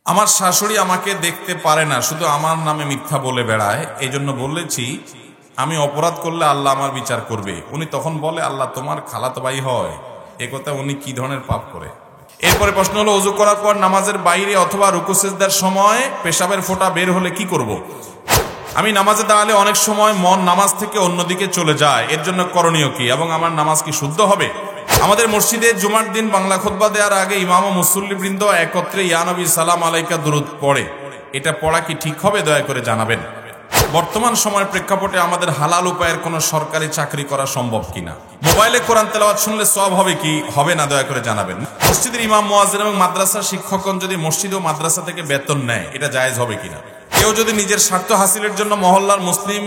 আমার শাশুড়ি আমাকে দেখতে পারে না, শুধু আমার নামে মিথ্যা বলে বেড়ায়। এই জন্য বলেছি আমি অপরাধ করলে আল্লাহ আমার বিচার করবে। উনি তখন বলে আল্লাহ তোমার খালাতো ভাই হয়। এ কথা উনি কি ধরনের পাপ করে? এরপরে প্রশ্ন হলো, ওযু করার পর নামাজের বাইরে অথবা রুকু সিজদার সময় পেশাবের ফোঁটা বের হলে কি করব? আমি নামাজে দাঁড়ালে অনেক সময় মন নামাজ থেকে অন্যদিকে চলে যায়, এর জন্য করণীয় কি এবং আমার নামাজ কি শুদ্ধ হবে? আমাদের মসজিদে জুমার দিন বাংলা খুতবা দেওয়ার আগে ইমাম ও মুসল্লিবৃন্দ একত্রে ইয়া নবী সালাম আলাইকা দুরূদ পড়ে, এটা পড়া কি ঠিক হবে? দয়া করে জানাবেন। বর্তমান সময়ের প্রেক্ষাপটে আমাদের হালাল উপায়ের কোনো সরকারি চাকরি করা সম্ভব কিনা? মোবাইলে কোরআন তেলাওয়াত শুনলে সওয়াব হবে কি হবে না? দয়া করে জানাবেন। মসজিদের ইমাম, মুয়াজ্জিন এবং মাদ্রাসার শিক্ষকগণ যদি মসজিদ ও মাদ্রাসা থেকে বেতন নেয়, এটা জায়েজ হবে কিনা? কেউ যদি নিজের স্বার্থ হাসিলের জন্য মহল্লার মুসলিম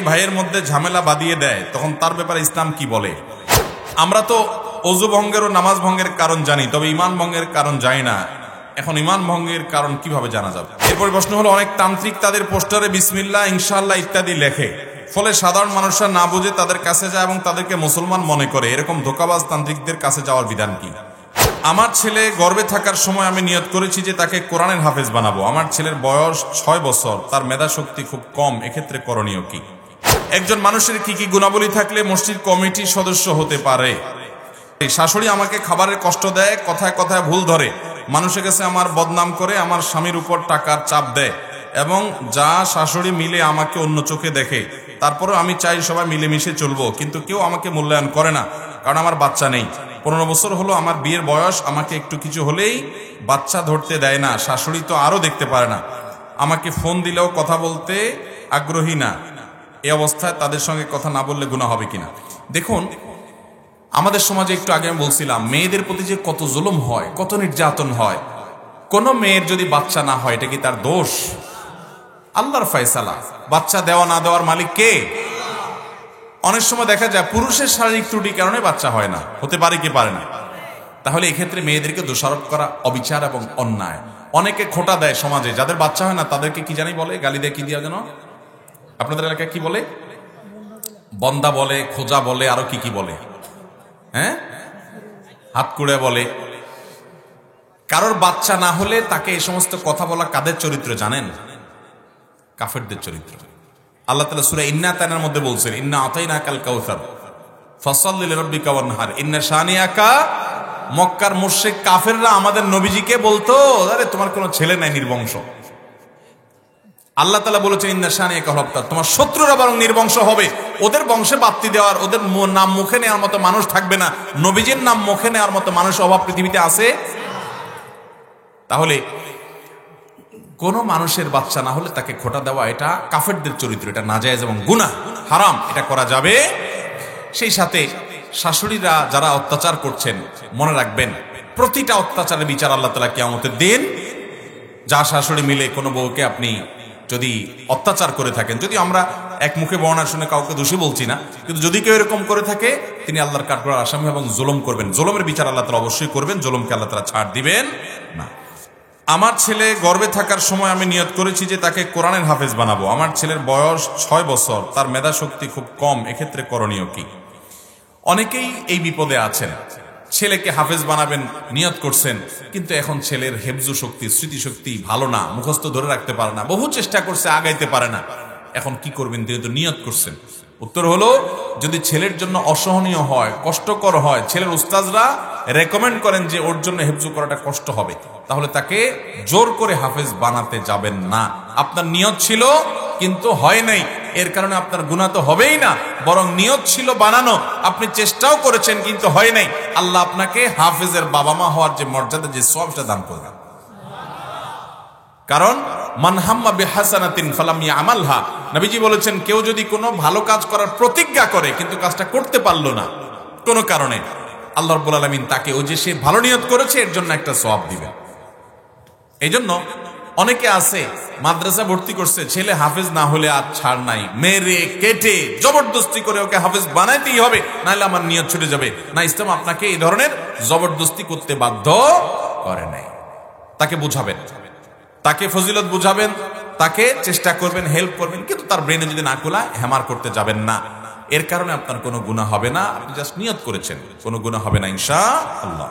ভাইয়ের মধ্যে ঝামেলা বাঁধিয়ে দেয়, তখন তার ব্যাপারে ইসলাম কি বলে? আমরা তো ওযু ভঙ্গের ও নামাজ ভঙ্গের কারণ জানি, তবে ইমান ভঙ্গের কারণ জানি না। এখন ইমান ভঙ্গের কারণ কিভাবে জানা যাবে? এরপর প্রশ্ন হলো, অনেক তান্ত্রিক তাদের পোস্টারে বিসমিল্লাহ, ইনশাআল্লাহ ইত্যাদি লেখে, ফলে সাধারণ মানুষরা না বুঝে তাদের কাছে যায় এবং তাদেরকে মুসলমান মনে করে। এরকম ধোঁকাবাজ তান্ত্রিকদের কাছে যাওয়ার বিধান কি? আমার ছেলে গর্ভে থাকার সময় আমি নিয়ত করেছি যে তাকে কোরআনের হাফেজ বানাবো। আমার ছেলের বয়স 6 বছর, তার মেধা শক্তি খুব কম, এক্ষেত্রে করণীয় কি? একজন মানুষের কি কি গুণাবলী থাকলে মসজিদ কমিটির সদস্য হতে পারে? শাশুড়ি আমাকে খাবারের কষ্ট দেয়, কথায় কথায় ভুল ধরে, মানুষের কাছে আমার বদনাম করে, আমার স্বামীর উপর টাকার চাপ দেয় এবং যা শাশুড়ি মিলে আমাকে অন্য চোখে দেখে। তারপরেও আমি চাই সবাই মিলেমিশে চলবো, কিন্তু কেউ আমাকে মূল্যায়ন করে না, কারণ আমার বাচ্চা নেই। 15 বছর হলো আমার বিয়ের বয়স, আমাকে একটু কিছু হলেই বাচ্চা ধরতে দেয় না। শাশুড়ি তো আরও দেখতে পারে না, আমাকে ফোন দিলেও কথা বলতে আগ্রহী না। এই অবস্থায় তাদের সঙ্গে কথা না বললে গুনাহ হবে কিনা? দেখুন, আমাদের সমাজে একটু আগে আমি বলছিলাম, মেয়েদের প্রতি যে কত জুলুম হয়, কত নির্যাতন হয়। কোন মেয়ের যদি বাচ্চা না হয়, এটা কি তার দোষ? আল্লাহর ফয়সালা। বাচ্চা দেওয়া না দেওয়ার মালিক কে? অনেক সময় দেখা যায় পুরুষের শারীরিক ত্রুটির কারণে বাচ্চা হয় না, হতে পারে কি পারে না। তাহলে এক্ষেত্রে মেয়েদেরকে দোষারোপ করা অবিচার এবং অন্যায়। অনেকে খোঁটা দেয় সমাজে, যাদের বাচ্চা হয় না তাদেরকে কি জানি বলে, গালি দেয়, কি দিয়া যেন আপনাদের এলাকায় কি বলে? বন্দা বলে, খোঁজা বলে, আরো কি কি বলে, হ্যাঁ, হাত কুড়ে বলে। কারোর বাচ্চা না হলে তাকে এই সমস্ত কথা বলা কাদের চরিত্র জানেন? কাফেরদের চরিত্র। আল্লাহ তাআলা সূরা ইন্না তানার মধ্যে বলছেন, ইন্না আতাইনাকাল কাউসার ফাসাল্লি লিরাব্বিকা ওয়ানহার ইন্না শানিয়াকা। মক্কার মুশরিক কাফেররা আমাদের নবীজিকে বলতো, আরে তোমার কোনো ছেলে নাই, নির্বংশ। আল্লাহ তাআলা বলেছেন, ইন্না শানিয়াকা হুয়াল আবতার, তোমার শত্রুরা বরং নির্বংশ হবে। ওদের বংশে বাপ্তি দেওয়ার, ওদের নাম মুখে নেওয়ার মতো মানুষ থাকবে না। নবীজির নাম মুখে নেওয়ার মতো মানুষ অভাব পৃথিবীতে আছে? তাহলে কোন মানুষের বাচ্চা না হলে তাকে খোঁটা দেওয়া, এটা কাফেরদের চরিত্র, এটা নাজায়েজ এবং গুনাহ, হারাম, এটা করা যাবে। সেই সাথে শাশুড়িরা যারা অত্যাচার করছেন, মনে রাখবেন প্রতিটা অত্যাচারের বিচার আল্লাহ তাআলা কিয়ামতের দিন। যা শাশুড়ি মিলে কোনো বউকে আপনি যদি অত্যাচার করে থাকেন, যদি আমরা এক মুখে বর্ণনা শুনে কাউকে দোষী বলছি না, কিন্তু যদি কেউ এরকম করে থাকে, তিনি আল্লাহর কাঠগড়ার আসামি এবং জুলুম করবেন। জুলুমের বিচার আল্লাহ তাআলা অবশ্যই করবেন, জুলুমকে আল্লাহ তাআলা ছাড় দিবেন না। আমার ছেলে গর্ভে থাকার সময় আমি নিয়ত করেছি যে তাকে কোরআনের হাফেজ বানাবো। আমার ছেলের বয়স 6 বছর, তার মেধা শক্তি খুব কম, এক্ষেত্রে করণীয় কি? অনেকেই এই বিপদে আছেন, ছেলেকে হাফেজ বানাবেন নিয়ত করছেন, কিন্তু এখন ছেলের হেফজু শক্তি, স্মৃতিশক্তি ভালো না, মুখস্থ ধরে রাখতে পারে না, বহু চেষ্টা করছে, আগাইতে পারে না। এখন কি করবেন? যেহেতু নিয়ত করছেন, উত্তর হলো, যদি ছেলের জন্য অসহনীয় হয়, কষ্টকর হয়, ছেলের উস্তাজরা রেকমেন্ড করেন যে ওর জন্য হেফজু করাটা কষ্ট হবে, তাহলে তাকে জোর করে হাফেজ বানাতে যাবেন না। আপনার নিয়ত ছিল কিন্তু হয় নাই, এর কারণে আপনার গুনাহ তো হবেই না, বরং নিয়ত ছিল বানানো, আপনি চেষ্টাও করেছেন কিন্তু হয় নাই। আল্লাহ আপনাকে হাফেজের বাবা মা হওয়ার যে মর্যাদা, যে সওয়াবটা দান করবেন। কারণ মান হাম্মা বিহাসানাতিন ফালাম ইয়ামালহা, নবীজি বলেছেন, কেউ যদি কোনো ভালো কাজ করার প্রতিজ্ঞা করে কিন্তু কাজটা করতে পারলো না কোনো কারণে, আল্লাহ রাব্বুল আলামিন তাকে ওই যে সে ভালো নিয়ত করেছে এর জন্য একটা সওয়াব দিবেন। এই জন্য অনেকে আছে মাদ্রাসা ভর্তি করছে, ছেলে হাফেজ না হলে আর ছাড় নাই, মেরে কেটে জবরদস্তি করে ওকে হাফেজ বানাইতেই হবে, নাহলে আমার নিয়ত ছুটে যাবে না। ইসলাম আপনাকে এই ধরনের জবরদস্তি করতে বাধ্য করে নাই। তাকে বুঝাবেন, তাকে ফজিলত বুঝাবেন, তাকে চেষ্টা করবেন, হেল্প করবেন, কিন্তু তার ব্রেনে যদি না খোলায় হ্যামার করতে যাবেন না। এর কারণে আপনার কোনো গুনাহ হবে না, আপনি জাস্ট নিয়ত করেছেন, কোনো গুনাহ হবে না ইনশাআল্লাহ।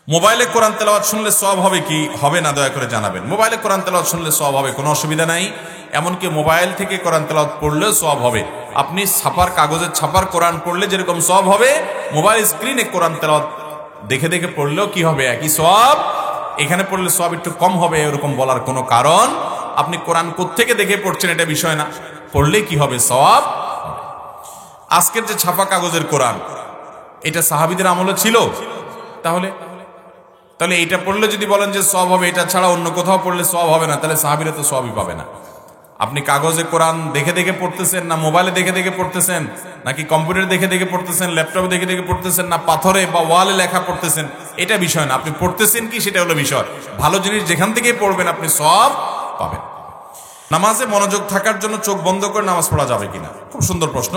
মোবাইলে কোরআন তেলাওয়াত শুনলে সওয়াব হবে কি হবে না দয়া করে জানাবেন। মোবাইলে কোরআন তেলাওয়াত শুনলে সওয়াব হবে, কোনো অসুবিধা নাই। এমনকি মোবাইল থেকে কোরআন তেলাওয়াত পড়লেও সওয়াব হবে। আপনি ছাপার কাগজের ছাপার কোরআন পড়লে যেরকম সওয়াব হবে, মোবাইল স্ক্রিনে কোরআন তেলাওয়াত দেখে দেখে পড়লেও কি হবে, একই সওয়াব। এখানে পড়লে সওয়াব একটু কম হবে এরকম বলার কোনো কারণ, আপনি কোরআন কোত্থেকে দেখে পড়ছেন এটা বিষয় না, পড়লে কি হবে, সওয়াব। আজকের যে ছাপা কাগজের কোরআন, এটা সাহাবীদের আমলে ছিল, তাহলে এইটা পড়লে যদি বলেন যে সওয়াব হবে, এটা ছাড়া অন্য কোথাও পড়লে সওয়াব হবে না, তাহলে সাহাবীরা তো সওয়াবই পাবে না। আপনি কাগজে কোরআন দেখে দেখে পড়তেছেন, না মোবাইলে দেখে দেখে পড়তেছেন, নাকি কম্পিউটার দেখে দেখে পড়তেছেন, ল্যাপটপে দেখে দেখে পড়তেছেন, না পাথরে বা ওয়ালে লেখা পড়তেছেন, এটা বিষয় না। আপনি পড়তেছেন কি সেটা হলো বিষয়। ভালো জিনিস যেখান থেকে পড়বেন আপনি সওয়াব পাবেন। নামাজে মনোযোগ থাকার জন্য চোখ বন্ধ করে নামাজ পড়া যাবে কিনা, খুব সুন্দর প্রশ্ন।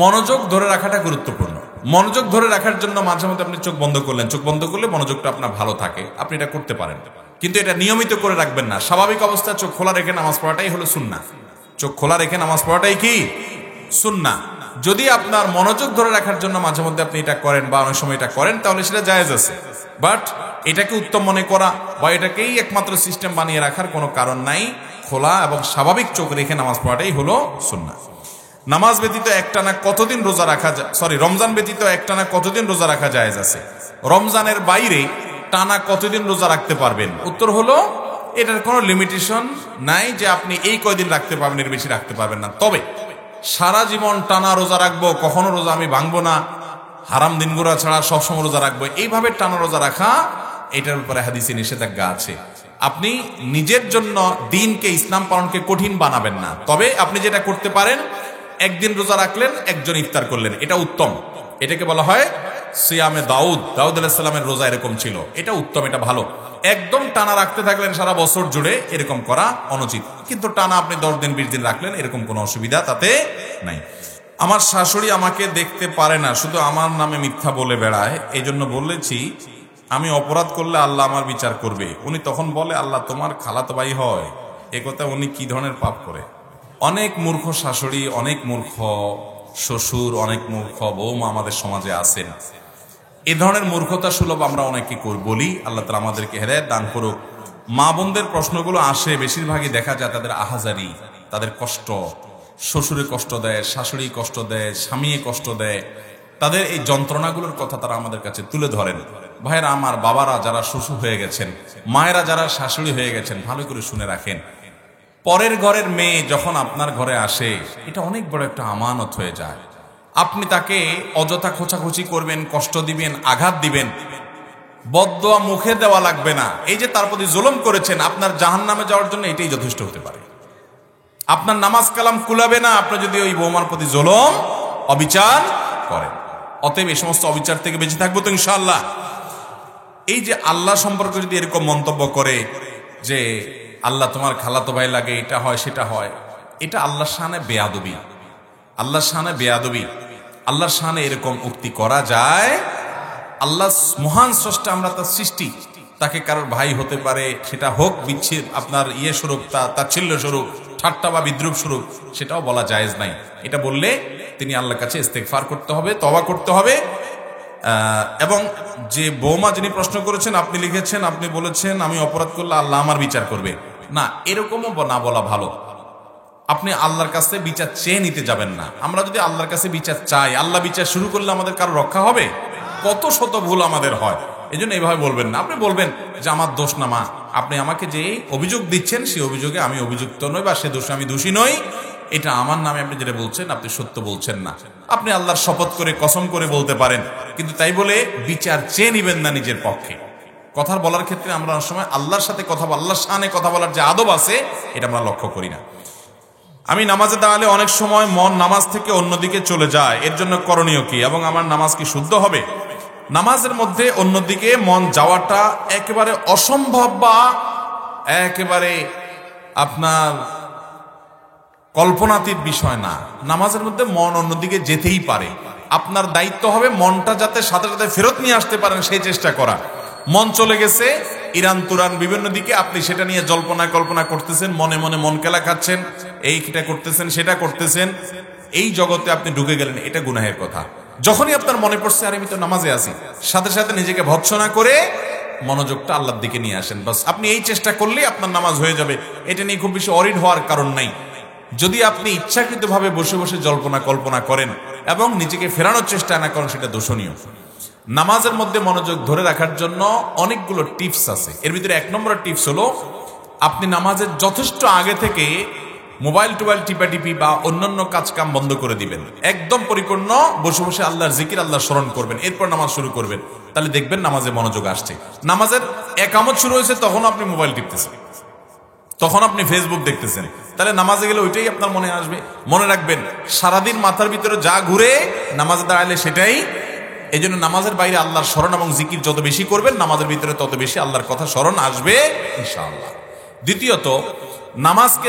মনোযোগ ধরে রাখাটা গুরুত্বপূর্ণ। মনোযোগ ধরে রাখার জন্য মাঝে মধ্যে আপনি চোখ বন্ধ করলেন, চোখ বন্ধ করলে মনোযোগটা আপনার ভালো থাকে, আপনি এটা করতে পারেন, কিন্তু এটা নিয়মিত করে রাখবেন না। স্বাভাবিক অবস্থায় চোখ খোলা রেখে নামাজ পড়াটাই হলো সুন্নাহ। চোখ খোলা রেখে নামাজ পড়াটাই কি সুন্নাহ। যদি আপনার মনোযোগ ধরে রাখার জন্য মাঝে মধ্যে আপনি এটা করেন বা অনেক সময় এটা করেন, তাহলে সেটা জায়েজ আছে। বাট এটাকে উত্তম মনে করা বা এটাকেই একমাত্র সিস্টেম বানিয়ে রাখার কোনো কারণ নাই। খোলা এবং স্বাভাবিক চোখ রেখে নামাজ পড়াটাই হলো সুন্নাহ। নামাজ ব্যতীত একটানা কতদিন রোজা রাখা যায়, রমজান ব্যতীত একটানা কতদিন রোজা রাখা জায়েজ আছে? রমজানের বাইরে টানা কতদিন রোজা রাখতে পারবেন? উত্তর হলো এটার কোনো লিমিটেশন নাই যে আপনি এই কয়দিন রাখতে পারবেন, এর বেশি রাখতে পারবেন না। তবে সারা জীবন টানা রোজা রাখবো, কখনো রোজা আমি ভাঙবো না, হারাম দিনগুলো ছাড়া সবসময় রোজা রাখবো, এইভাবে টানা রোজা রাখা, এটার উপরে হাদিসে নিষেধাজ্ঞা আছে। আপনি নিজের জন্য দিনকে, ইসলাম পালনকে কঠিন বানাবেন না। তবে আপনি যেটা করতে পারেন, একদিন রোজা রাখলেন, একজন ইফতার করলেন, এটা উত্তম। এটাকে বলা হয় সিয়ামে দাউদ। দাউদ আলাইহিস সালামের রোজা এরকম ছিল, এটা উত্তম, এটা ভালো। একদম টানা রাখতে থাকলেন সারা বছর জুড়ে, এরকম করা অনুচিত। কিন্তু টানা আপনি 10 দিন 20 দিন রাখলেন, এরকম কোনো অসুবিধা তাতে নাই। আমার শাশুড়ি আমাকে দেখতে পারে না, শুধু আমার নামে মিথ্যা বলে বেড়ায়, এই জন্য বলেছি আমি অপরাধ করলে আল্লাহ আমার বিচার করবে। উনি তখন বলে আল্লাহ তোমার খালাতো ভাই হয়, এ কথা উনি কি ধরনের পাপ করে? অনেক মূর্খ শাশুড়ি, অনেক মূর্খ শ্বশুর, অনেক মূর্খ বৌমা আমাদের সমাজে আছেন। এ ধরনের মূর্খতা সুলভ আমরা অনেকে বলি। আল্লাহ তাআলা আমাদেরকে হেদায়েত দান করুক। মা বোনদের প্রশ্নগুলো আসে, বেশিরভাগই দেখা যায় তাদের আহাজারি, তাদের কষ্ট, শ্বশুরে কষ্ট দেয়, শাশুড়ি কষ্ট দেয়, স্বামী কষ্ট দেয়, তাদের এই যন্ত্রণাগুলোর কথা তারা আমাদের কাছে তুলে ধরেন। ভাইয়েরা আমার, বাবারা যারা শ্বশুর হয়ে গেছেন, মায়েরা যারা শাশুড়ি হয়ে গেছেন, ভালো করে শুনে রাখেন, পরের ঘরের মেয়ে যখন আপনার ঘরে আসে, এটা অনেক বড় একটা আমানত হয়ে যায়। আপনি তাকে অযথা খোঁচাখুচি করবেন, কষ্ট দিবেন, আঘাত দিবেন, বদদোয়া মুখে দেওয়া লাগবে না। এই যে তার প্রতি জুলুম করেছেন, আপনার জাহান্নামে যাওয়ার জন্য এটাই যথেষ্ট হতে পারে। আপনার নামাজ কালাম কুলাবে না আপনি যদি ওই বৌমার প্রতি জুলুম, অবিচার করেন। অতএব এই সমস্ত অবিচার থেকে বেঁচে থাকবো তো ইনশাআল্লাহ। এই যে আল্লাহ সম্পর্কে যদি এরকম মন্তব্য করে যে আল্লাহ তোমার খালাতো ভাই লাগে, এটা হয় সেটা হয়, এটা আল্লাহর শানে বেয়াদবি। আল্লাহর শানে বেয়াদবি, আল্লাহর শানে এরকম উক্তি করা যায়? আল্লাহ মহান স্রষ্টা, আমরা তার সৃষ্টি, তাকে কারোর ভাই হতে পারে, সেটা হোক বিচ্ছিন্ন আপনার স্বরূপ, তাচ্ছিল্য স্বরূপ, ঠাট্টা বা বিদ্রুপ স্বরূপ, সেটাও বলা জায়েজ নাই। এটা বললে তিনি আল্লাহর কাছে ইস্তেগফার করতে হবে, তওবা করতে হবে। এবং যে বৌমা যিনি প্রশ্ন করেছেন, আপনি লিখেছেন, আপনি বলেছেন আমি অপরাধ করলে আল্লাহ আমার বিচার করবে না, এরকমও না বলা ভালো। আপনি আল্লাহর কাছে বিচার চেয়ে নিতে যাবেন না। আমরা যদি আল্লাহর কাছে বিচার চাই, আল্লাহ বিচার শুরু করলে আমাদের কারো রক্ষা হবে? কত শত ভুল আমাদের হয়, এই জন্য এইভাবে বলবেন না। আপনি বলবেন যে আমার দোষ না মা, আপনি আমাকে যে অভিযোগ দিচ্ছেন সেই অভিযোগে আমি অভিযুক্ত নই বা সে দোষে আমি দোষী নই, এটা আমার নামে আপনি যেটা বলছেন আপনি সত্য বলছেন না। আপনি আল্লাহর শপথ করে, কসম করে বলতে পারেন, কিন্তু তাই বলে বিচার চেয়ে নিবেন না নিজের পক্ষে। কথা বলার ক্ষেত্রে আমরা অনেক সময় আল্লাহর সাথে কথা, আল্লাহর শানে কথা বলার যে আদব আছে, এটা আমরা লক্ষ্য করি না। আমি নামাজে দাঁড়ালে অনেক সময় মন নামাজ থেকে অন্যদিকে চলে যায়, এর জন্য করণীয় কি এবং আমার নামাজ কি শুদ্ধ হবে? নামাজের মধ্যে অন্যদিকে মন যাওয়াটা একেবারে অসম্ভব বা একেবারে আপনার কল্পনাতীত বিষয় না। নামাজের মধ্যে মন অন্যদিকে যেতেই পারে। আপনার দায়িত্ব হবে মনটা যাতে সাথে সাথে ফেরত নিয়ে আসতে পারেন সেই চেষ্টা করা। মন চলে গেছে ইরান তুরান বিভিন্ন দিকে, আপনি সেটা নিয়ে জল্পনা কল্পনা করতেছেন, মনে মনে মন কেলা খাচ্ছেন, এইটা করতেছেন সেটা করতেছেন, এই জগতে আপনি ঢুকে গেলেন, এটা গুনাহের কথা। যখনই আপনার মনে পড়ছে আর আমি তো নামাজে আছি, সাথে সাথে নিজেকে ভৎসনা করে মনোযোগটা আল্লাহর দিকে নিয়ে আসেন। বাস আপনি এই চেষ্টা করলেই আপনার নামাজ হয়ে যাবে। এটা নিয়ে খুব বেশি অরিড হওয়ার কারণ নাই। যদি আপনি ইচ্ছাকৃতভাবে বসে বসে জল্পনা কল্পনা করেন এবং নিজেকে ফেরানোর চেষ্টা না করেন, সেটা দোষণীয়। নামাজের মধ্যে মনোযোগ ধরে রাখার জন্য অনেকগুলো টিপস আছে। এর ভিতরে 1 নম্বর টিপস হলো, আপনি নামাজের যথেষ্ট আগে থেকে মোবাইল টোবাইল টিপাটিপি বা অন্যান্য কাজ কাম বন্ধ করে দিবেন। একদম পরিপূর্ণ বসে বসে আল্লাহর জিকির, আল্লাহর স্মরণ করবেন, এরপর নামাজ শুরু করবেন। তাহলে দেখবেন নামাজে মনোযোগ আসছে। নামাজের একামত শুরু হয়েছে তখন আপনি মোবাইল টিপতেছেন, তখন আপনি ফেসবুক দেখতেছেন, তাহলে নামাজে গেলে ওইটাই আপনার মনে আসবে। মনে রাখবেন, সারাদিন মাথার ভিতরে যা ঘুরে নামাজে দাঁড়ালে সেটাই। এই জন্য নামাজের বাইরে আল্লাহর স্মরণ এবং জিকির যত বেশি করবেন, নামাজের ভিতরে তত বেশি আল্লাহর কথা স্মরণ আসবে ইনশাআল্লাহ। দ্বিতীয়ত, নামাজকে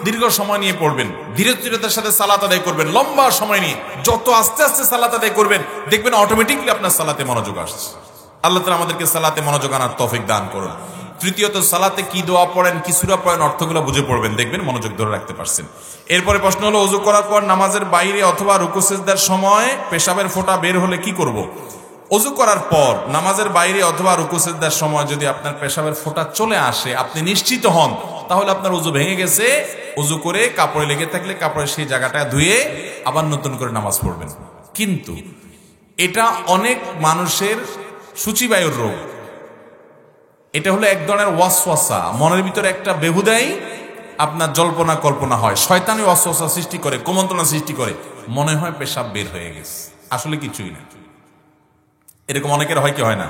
দীর্ঘ সময় নিয়ে পড়বেন, ধীরতার সাথে সালাত আদায় করবেন, লম্বা সময় নিয়ে। যত আস্তে আস্তে সালাত আদায় করবেন, দেখবেন অটোমেটিকলি আপনার সালাতে মনোযোগ আসছে। আল্লাহ তাআলা আমাদেরকে সালাতে মনোযোগ আনার তৌফিক দান করুন। তৃতীয়ত, সালাতে কি দোয়া পড়েন, কি সূরা পড়েন, অর্থগুলো বুঝে পড়বেন, দেখবেন মনোযোগ ধরে রাখতে পারছেন। এরপরে প্রশ্ন হলো, ওযু করার পর নামাজের বাইরে অথবা রুকু সিজদার সময় পেশাবের ফোঁটা বের হলে কি করব? ওযু করার পর নামাজের বাইরে অথবা রুকু সিজদার সময় যদি আপনার পেশাবের ফোঁটা চলে আসে, আপনি নিশ্চিত হন, তাহলে আপনার ওযু ভেঙে গেছে। ওযু করে কাপড়ে লেগে থাকলে কাপড়ের সেই জায়গাটা ধুয়ে আবার নতুন করে নামাজ পড়বেন। কিন্তু এটা অনেক মানুষের সূচিবায়ুর রোগ। এটা হলো এক ধরনের ওয়াসওয়াসা, মনের ভিতরে একটা বেহুদাই আপনার জল্পনা কল্পনা হয়, শয়তানি ওয়াসওয়াসা সৃষ্টি করে, কুমন্ত্রণা সৃষ্টি করে, মনে হয় পেশাব বের হয়ে গেছে, আসলে কিছুই না। এরকম অনেকের হয় কি হয় না?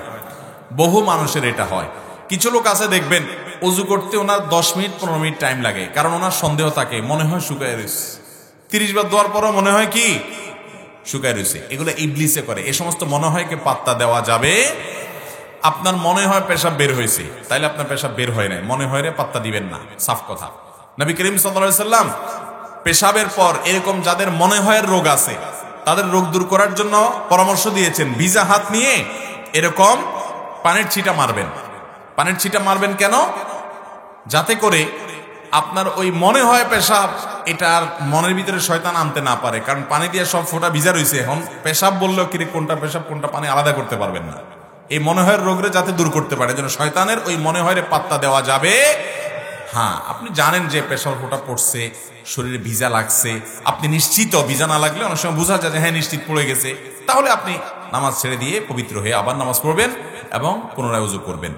বহু মানুষের এটা হয়। কিছু লোক আছে দেখবেন, ওযু করতে ওনার 10 মিনিট 15 মিনিট টাইম লাগে, কারণ ওনার সন্দেহ থাকে, মনে হয় শুকায় রয়েছে। 30 বার দোয়ার পরও মনে হয় কি শুকায় রয়েছে। এগুলো ইবলিসে করে। এ সমস্ত মনে হয় কে পাত্তা দেওয়া যাবে। আপনার মনে হয় পেশাব বের হয়েছে, তাইলে আপনার পেশাব বের হয় নাই, মনে হয় রে পাত্তা দিবেন না, সাফ কথা। নবী করিম সাল্লাল্লাহু আলাইহি সাল্লাম পেশাবের পর এরকম যাদের মনে হয় রোগ আছে, তাদের রোগ দূর করার জন্য পরামর্শ দিয়েছেন, ভিজা হাত নিয়ে এরকম পানির ছিটা মারবেন। পানির ছিটা মারবেন কেন? যাতে করে আপনার ওই মনে হয় পেশাব, এটার মনের ভিতরে শয়তান আনতে না পারে। কারণ পানি দিয়ে সব ফোঁটা ভিজা রয়েছে, এখন পেশাব বললেও কি কোনটা পেশাব কোনটা পানি আলাদা করতে পারবেন না। এই মনে হয় রোগরে যাতে দূর করতে পারে, যেন শয়তানের ওই মনে হয় পাত্তা দেওয়া যাবে। হ্যাঁ, আপনি জানেন যে পেশাব ফোঁটা পড়ছে, শরীরে ভিজা লাগছে, আপনি নিশ্চিত, ভিজা না লাগলে অনেক সময় বোঝা যায় যে হ্যাঁ নিশ্চিত পড়ে গেছে, তাহলে আপনি নামাজ ছেড়ে দিয়ে পবিত্র হয়ে আবার নামাজ পড়বেন এবং পুনরায় ওযু করবেন।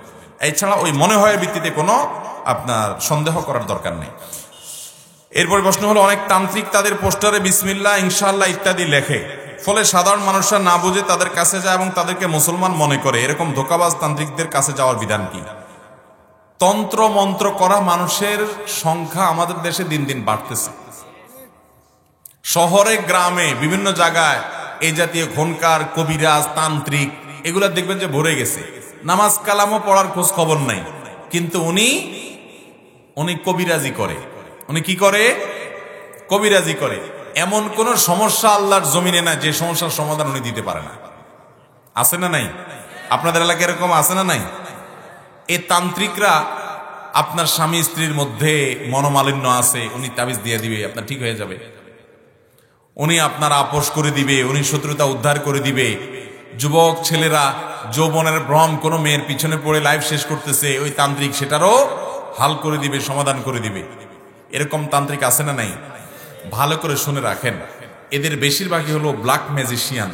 এছাড়া ওই মনে হয় ভিত্তিতে কোনো আপনার সন্দেহ করার দরকার নেই। এরপর প্রশ্ন হলো, অনেক তান্ত্রিক তাদের পোস্টারে বিসমিল্লাহ, ইনশাআল্লাহ ইত্যাদি লেখে, ফলে সাধারণ মানুষরা না বুঝে তাদের কাছে যায় এবং তাদেরকে মুসলমান মনে করে। এরকম ধোঁকাবাজ তান্ত্রিকদের কাছে যাওয়ার বিধান কি? তন্ত্র মন্ত্র করা মানুষের সংখ্যা আমাদের দেশে দিন দিন বাড়তেছে। শহরে গ্রামে বিভিন্ন জায়গায় এই জাতীয় ঘনকার, কবিরাজ, তান্ত্রিক এগুলা দেখবেন যে ভরে গেছে। নামাজ কালামও পড়ার খোঁজ খবর নাই, কিন্তু উনি কবিরাজি করে। উনি কি করে? কবিরাজি করে। এমন কোন সমস্যা আল্লাহর জমিনে না যে সমস্যার সমাধান উনি দিতে পারে না। আছে না নাই? আপনাদের এলাকায় এরকম আছে না নাই? এই তান্ত্রিকরা আপনার স্বামী স্ত্রীর মধ্যে মনোমালিন্য আছে, উনি তাবিজ দিয়ে দিবে, আপনার ঠিক হয়ে যাবে। উনি আপনার আপোষ করে দিবে, উনি শত্রুতা উদ্ধার করে দিবে। যুবক ছেলেরা যৌবনের ভ্রম কোনো মেয়ের পিছনে পড়ে লাইফ শেষ করতেছে, ওই তান্ত্রিক সেটারও হাল করে দিবে, সমাধান করে দিবে। এরকম তান্ত্রিক আছে না নাই? ভালো করে শুনে রাখেন, এদের বেশিরভাগই হলো ব্ল্যাক ম্যাজিশিয়ান,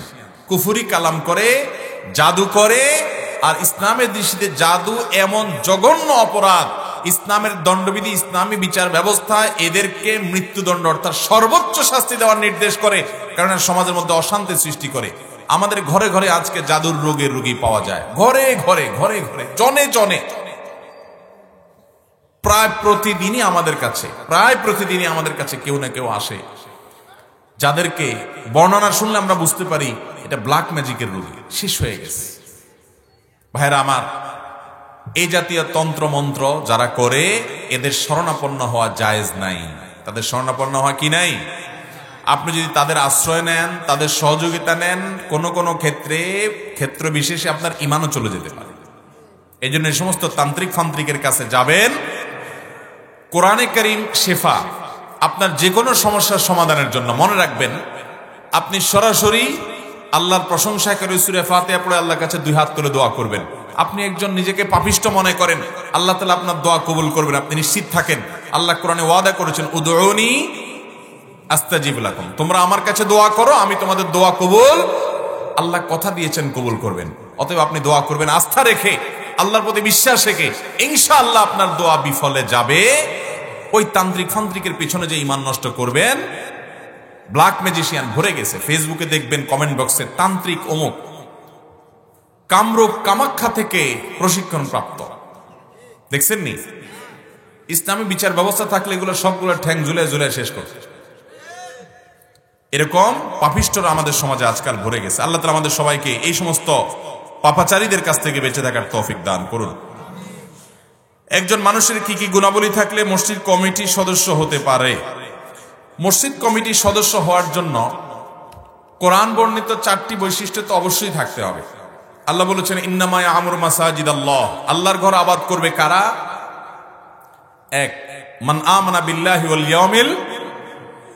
কুফরি কালাম করে, জাদু করে। আর ইসলামের দৃষ্টিতে জাদু এমন জঘন্য অপরাধ, ইসলামের দণ্ডবিধি, ইসলামী বিচার ব্যবস্থা এদেরকে মৃত্যুদণ্ড অর্থাৎ সর্বোচ্চ শাস্তি দেওয়ার নির্দেশ করে, কারণ সমাজের মধ্যে অশান্তি সৃষ্টি করে। আমাদের ঘরে ঘরে আজকে জাদুর রোগের রোগী পাওয়া যায়, ঘরে ঘরে ঘরে ঘরে, জনে জনে। প্রায় প্রতিদিনই আমাদের কাছে কেউ না কেউ আসে, যাদেরকে বর্ণনা শুনলে আমরা বুঝতে পারি এটা ব্ল্যাক ম্যাজিকের রোগী, শেষ হয়ে গেছে। ভাইরা আমার, এই জাতীয় তন্ত্র মন্ত্র যারা করে, এদের শরণাপন্ন হওয়া জায়েজ নাই। তাদের শরণাপন্ন হওয়া কি নাই? আপনি যদি তাদের আশ্রয় নেন, তাদের সহযোগিতা নেন, কোন ক্ষেত্র বিশেষে আপনার ঈমানও চলে যেতে পারে। এই জন্য এই সমস্ত তান্ত্রিক ফান্ত্রিকের কাছে যাবেন। কোরআনে কারীম শেফা, আপনার যে কোনো সমস্যার সমাধানের জন্য। মনে রাখবেন, আপনি সরাসরি আল্লাহর প্রশংসা করে সূরা ফাতিহা পড়ে আল্লাহর কাছে দুই হাত তুলে দোয়া করবেন। আপনি একজন নিজেকে পাপিষ্ট মনে করেন, আল্লাহ তাআলা আপনার দোয়া কবুল করবেন, আপনি নিশ্চিত থাকেন। আল্লাহ কোরআনে ওয়াদা করেছেন, উদউনি আস্তাজিব লাকুম, তোমরা আমার কাছে দোয়া করো, আমি তোমাদের দোয়া কবুল। আল্লাহ কথা দিয়েছেন কবুল করবেন। অতএব আপনি দোয়া করবেন আস্থা রেখে, আল্লাহর প্রতি বিশ্বাস রেখে, ইনশাআল্লাহ আপনার দোয়া বিফলে যাবে। ওই তান্ত্রিক ফান্ত্রিকের পিছনে যে ঈমান নষ্ট করবেন, ব্ল্যাক ম্যাজিশিয়ান ভরে গেছে ফেসবুকে, দেখবেন কমেন্ট বক্সে তান্ত্রিক অমুক, কামরূপ কামাখ্যা থেকে প্রশিক্ষণ প্রাপ্ত, দেখছেন নি? ইসলামী বিচার ব্যবস্থা থাকলে এগুলো সবগুলো ঠ্যাং ঝুলে ঝুলে শেষ করছে। এরকম পাপিষ্টরা আমাদের সমাজে আজকাল ভরে গেছে। আল্লাহ তাআলা আমাদের সবাইকে এই সমস্ত পাপাচারীদের কাছ থেকে বেঁচে থাকার তৌফিক দান করুন। একজন মানুষের কি কি গুণাবলী থাকলে মসজিদ কমিটির সদস্য হতে পারে? মসজিদ কমিটির সদস্য হওয়ার জন্য কোরআন বর্ণিত 4টি বৈশিষ্ট্য তো অবশ্যই থাকতে হবে। আল্লাহ বলেছেন, ইন্নামা ইয়ামুরু মাসাজিদাল্লাহ, আল্লাহর ঘর আবাদ করবে কারা? এক, মান আমানা বিল্লাহি ওয়াল ইয়াউমিল,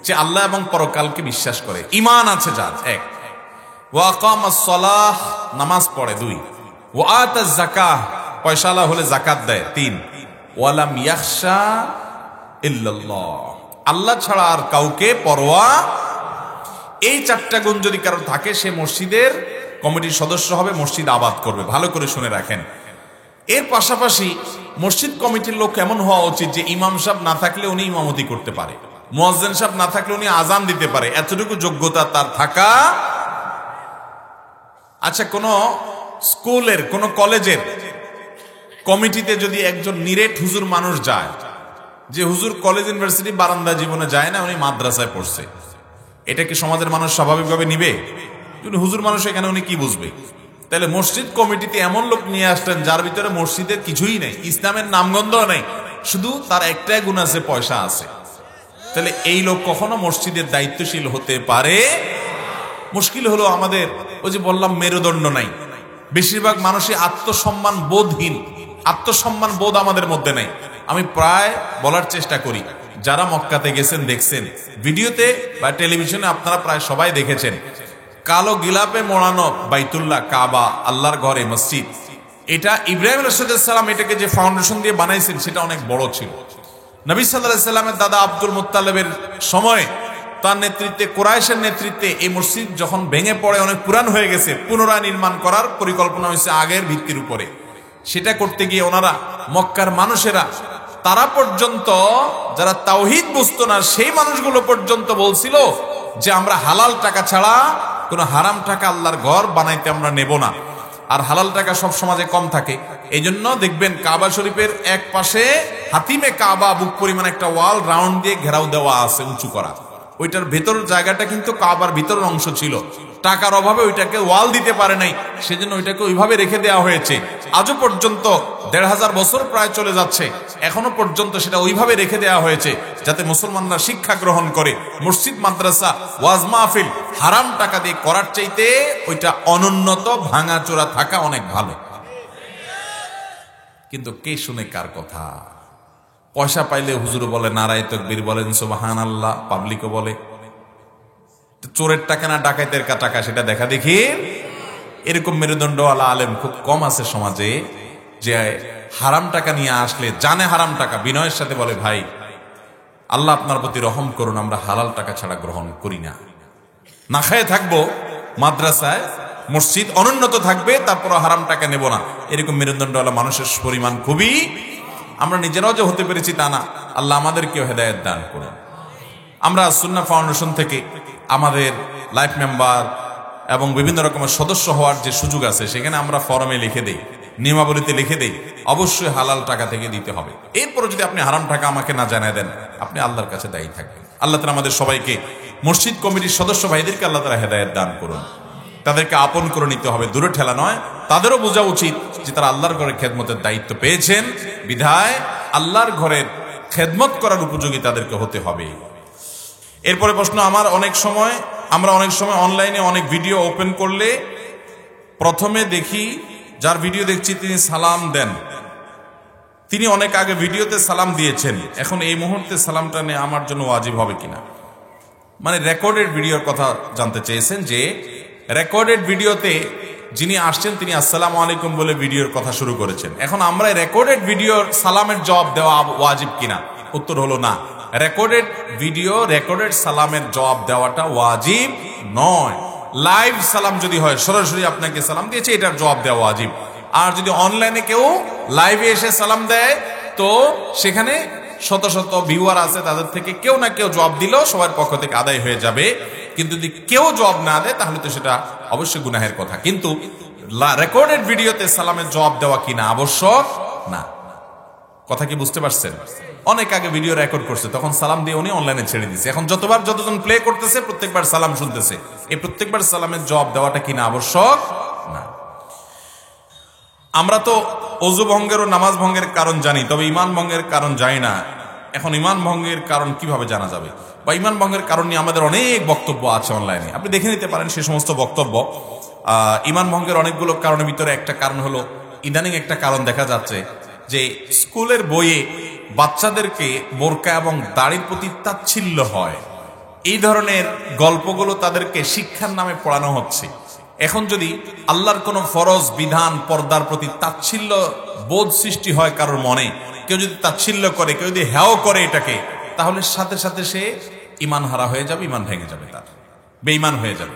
যে আল্লাহ এবং পরকালকে বিশ্বাস করে, ঈমান আছে যার। এক, ওয়া আকামাস সালাহ, নামাজ পড়ে। 2, ওয়া আতাজ যাকাহ, পয়সাওয়ালা হলে যাকাত দেয়। 3, ওয়া লাম ইয়াখশা ইল্লাল্লাহ, আল্লাহ ছাড়া আর কাউকে পরোয়া। এই 4টা গুণ যদি কারো থাকে, সে মসজিদের কমিটির সদস্য হবে, মসজিদ আবাদ করবে। ভালো করে শুনে রাখেন। এর পাশাপাশি মসজিদ কমিটির লোক এমন হওয়া উচিত যে ইমাম সাহেব না থাকলে উনি ইমামতি করতে পারে, মুয়াজ্জিন সাহেব না থাকলে উনি আজান দিতে পারে, এতটুকু যোগ্যতা তার থাকা। আচ্ছা, কোন স্কুলের, কোন কলেজের কমিটিতে যদি একজন নিরেট হুজুর মানুষ যায়, যে হুজুর কলেজ ইউনিভার্সিটি বারান্দা জীবনে যায় না, উনি মাদ্রাসায় পড়ছে, এটা কি সমাজের মানুষ স্বাভাবিকভাবে নিবে? হুজুর মানুষ, এখানে উনি কি বুঝবে? তাহলে মসজিদ কমিটিতে এমন লোক নিয়ে আসলেন যার ভিতরে মসজিদের কিছুই নেই, ইসলামের নামগন্ধ নেই, শুধু তার একটাই গুণ আছে, পয়সা আছে। তাহলে এই লোক কখনো মসজিদের দায়িত্বশীল হতে পারে? মুশকিল হলো আমাদের ওই যে বললাম মেরুদণ্ড নাই, বেশিরভাগ মানুষই আত্মসম্মান বোধহীন, আত্মসম্মান বোধ আমাদের মধ্যে নেই। আমি প্রায় বলার চেষ্টা করি, যারা মক্কাতে গেছেন দেখছেন, ভিডিওতে বা টেলিভিশনে আপনারা প্রায় সবাই দেখেছেন, কালো গিলাপে মোড়ানো বাইতুল্লাহ, কাবা, আল্লাহর ঘরে মসজিদ, এটা ইব্রাহিম আলাইহিস সালাম এটাকে যে ফাউন্ডেশন দিয়ে বানাইছেন সেটা অনেক বড় ছিল। নবী সাল্লাল্লাহু আলাইহি সাল্লামের দাদা আব্দুল মুত্তালিবের সময়, তার নেতৃত্বে, কুরাইশের নেতৃত্বে এই মসজিদ যখন ভেঙে পড়ে, অনেক পুরান হয়ে গেছে, পুনরায় নির্মাণ করার পরিকল্পনা হয়েছে আগের ভিত্তির উপরে। সেটা করতে গিয়ে ওনারা, মক্কার মানুষেরা, তারা পর্যন্ত যারা তাওহীদ বুঝতো না, সেই মানুষগুলো পর্যন্ত বলছিল যে আমরা হালাল টাকা ছাড়া কোনো হারাম টাকা আল্লাহর ঘর বানাইতে আমরা নেব না। আর হালাল টাকা সব সমাজে কম থাকে, এই জন্য দেখবেন কাবা শরীফের এক পাশে হাতিমে কাবা বুক পরিমাণ একটা ওয়াল রাউন্ড দিয়ে ঘেরাও দেওয়া আছে, উঁচু করা। ওইটার ভেতর জায়গাটা কিন্তু কাবার ভিতরের অংশ ছিল, টাকার অভাবে ওইটাকে ওয়াল দিতে পারে নাই, সেজন্য ওইটাকে ওইভাবে রেখে দেওয়া হয়েছে। আজও পর্যন্ত ১৫০০ বছর প্রায় চলে যাচ্ছে, এখনো পর্যন্ত সেটা ওইভাবে রেখে দেওয়া হয়েছে যাতে মুসলমানরা শিক্ষা গ্রহণ করে। মসজিদ, মাদ্রাসা, ওয়াজ মাহফিল হারাম টাকা দিয়ে করার চাইতে ওইটা অনুন্নত, ভাঙাচোরা থাকা অনেক ভালো। কিন্তু কে শুনে কার কথা? পয়সা পাইলে হুজুর বলে নারায়ে তাকবীর, বলেন সুবহানাল্লাহ, পাবলিকও বলে। চোরের টাকা না ডাকাতের টাকা সেটা দেখা দেখি। এরকম মেরুদণ্ডওয়ালা আলেম খুব কম আছে সমাজে, যে হারাম টাকা নিয়ে আসলে, জানে হারাম টাকা, বিনয়ের সাথে বলে, ভাই আল্লাহ আপনার প্রতি রহম করুন, আমরা হালাল টাকা ছাড়া গ্রহণ করি না, না খেয়ে থাকবো, মাদ্রাসায় মসজিদ অনুন্নত থাকবে, তারপর হারাম টাকা নেব না। এরকম মেরুদণ্ডওয়ালা মানুষের পরিমাণ খুবই। আমরা নিজেরাও যে হতে পেরেছি তা না, আল্লাহ আমাদেরকেও হেদায়েত দান করুন। আমরা সুন্নাহ ফাউন্ডেশন থেকে আমাদের লাইফ মেম্বার এবং বিভিন্ন রকমের সদস্য হওয়ার যে সুযোগ আছে, সেখানে আমরা ফরমে লিখে দেই, নিয়মাবলীতে লিখে দেই, অবশ্যই হালাল টাকা থেকে দিতে হবে। এরপরে যদি আপনি হারাম টাকা আমাকে না জানায় দেন, আপনি আল্লাহর কাছে দায়ী থাকবেন। আল্লাহ তাআলা আমাদের সবাইকে, মসজিদ কমিটির সদস্য ভাইদেরকে আল্লাহ তাআলা হেদায়েত দান করুন। তাদেরকে আপন করে নিতে হবে, দূরে ঠেলা নয়। তাদেরও বোঝা উচিত যে তারা আল্লাহর ঘরের খেদমতের দায়িত্ব পেয়েছেন, বিধায় আল্লাহর ঘরের খেদমত করার উপযোগী তাদেরকে হতে হবে। এরপরে প্রশ্ন, আমরা অনেক সময় অনলাইনে অনেক ভিডিও ওপেন করলে প্রথমে দেখি যার ভিডিও দেখছি তিনি সালাম দেন, তিনি অনেক আগে ভিডিওতে সালাম দিয়েছেন, এখন এই মুহূর্তে সালামটা নেওয়া আমার জন্য ওয়াজিব হবে কিনা? মানে রেকর্ডেড ভিডিওর কথা জানতে চেয়েছেন, যে রেকর্ডেড ভিডিওতে যিনি আসছেন তিনি আসসালামু আলাইকুম বলে ভিডিওর কথা শুরু করেছেন। এখন আমরা রেকর্ডেড ভিডিওর সালামের জবাব দেওয়া ওয়াজিব কিনা? উত্তর হলো না। রেকর্ডেড ভিডিও, রেকর্ডেড সালামের জবাব দেওয়াটা ওয়াজিব নয়। লাইভ সালাম যদি হয়, সরাসরি আপনাকে সালাম দিয়েছে, এটার জবাব দেওয়া ওয়াজিব। আর যদি অনলাইনে কেউ লাইভে এসে সালাম দেয়, তো সেখানে শত শত ভিউয়ার আছে, তাদের থেকে কেউ না কেউ জবাব দিলেও সবার পক্ষ থেকে আদায় হয়ে যাবে। কিন্তু যদি কেউ জবাব না দেয় তাহলে তো সেটা অবশ্যই গুনাহের কথা। কিন্তু রেকর্ডেড ভিডিওতে সালামের জবাব দেওয়া কিনা আবশ্যক না। কথা কি বুঝতে পারছেন? অনেক আগে ভিডিও রেকর্ড করছে, তখন সালাম দিয়ে উনি অনলাইনে ছেড়ে দিচ্ছে। এখন যতজন প্লে করতেছে প্রত্যেকবার সালাম শুনতেছে, এই প্রত্যেকবার সালামের জবাব দেওয়াটা কিনা আবশ্যক না। আমরা তো ওযু ভঙ্গের ও নামাজ ভঙ্গের কারণ জানি, তবে ঈমান ভঙ্গের কারণ জানি না। এখন ঈমান ভঙ্গের কারণ কিভাবে জানা যাবে, বা ঈমান ভঙ্গের কারণ নিয়ে আমাদের অনেক বক্তব্য আছে অনলাইনে, আপনি দেখে নিতে পারেন সে সমস্ত বক্তব্য। ঈমান ভঙ্গের অনেকগুলো কারণের ভিতরে একটা কারণ হলো, ইদানিং একটা কারণ দেখা যাচ্ছে যে স্কুলের বইয়ে বাচ্চাদেরকে বোরকা এবং দাড়ির প্রতি তাচ্ছিল্য হয়। এই ধরনের গল্পগুলো তাদেরকে শিক্ষার নামে পড়ানো হচ্ছে। এখন যদি আল্লাহর কোনো ফরজ বিধান, পর্দার প্রতি তাচ্ছিল্য বোধ সৃষ্টি হয় কারোর মনে, কেউ যদি তাচ্ছিল্য করে, কেউ যদি হেয় করে এটাকে, তাহলে সাথে সাথে সে ঈমান হারা হয়ে যাবে, ঈমান ভেঙে যাবে, তার বেঈমান হয়ে যাবে।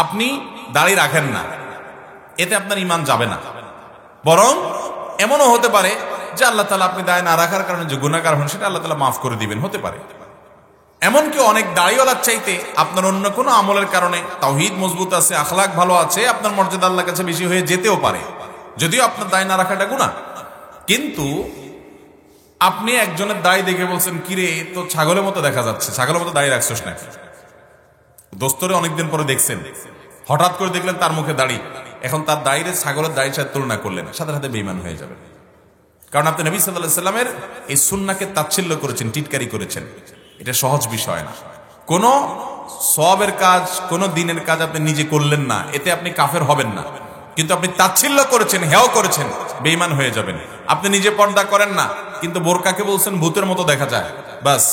আপনি দাড়ি রাখেন না, এতে আপনার ঈমান যাবে না, বরং এমনও হতে পারে যে আল্লাহ তাআলা আপনি দাড়ি না রাখার কারণে যে গুনাহগার হন সেটা আল্লাহ তাআলা মাফ করে দিবেন, হতে পারে। এমনকি অনেক দাড়িওয়ালার চাইতে আপনার অন্য কোনো আমলের কারণে তাওহীদ মজবুত আছে, আখলাক ভালো আছে, আপনার মর্যাদা আল্লাহর কাছে বেশি হয়ে যেতেও পারে, যদিও আপনার দাড়ি না রাখাটা গুনাহ। কিন্তু আপনি একজনের দাড়ি দেখে বলছেন, কিরে তো ছাগলের মতো দেখা যাচ্ছে, ছাগলের মতো দাড়ি রাখছিস না। দোস্তরে অনেকদিন পরে দেখছেন, হঠাৎ করে দেখলেন তার মুখে দাড়ি, এখন তার দাড়ির ছাগলের দাড়ির সাথে তুলনা করলেন, সাথে সাথে বেঈমান হয়ে যাবে। কারণ আপনি নবী সাল্লাল্লাহু আলাইহি সাল্লামের এই সুন্নাহকে তাচ্ছিল্য করেছেন, টিটকারি করেছেন। এটা সহজ বিষয় না। কোন সওয়াবের কাজ, কোন দিনের কাজ আপনি নিজে করলেন না, এতে আপনি কাফের হবেন না। কিন্তু আপনি তাচ্ছিল্য করেছেন, হেয় করেছেন, বেঈমান হয়ে যাবেন। আপনি নিজে পর্দা করেন না, কিন্তু বোরকাকে বলছেন ভূতের মতো দেখা যায়, বাস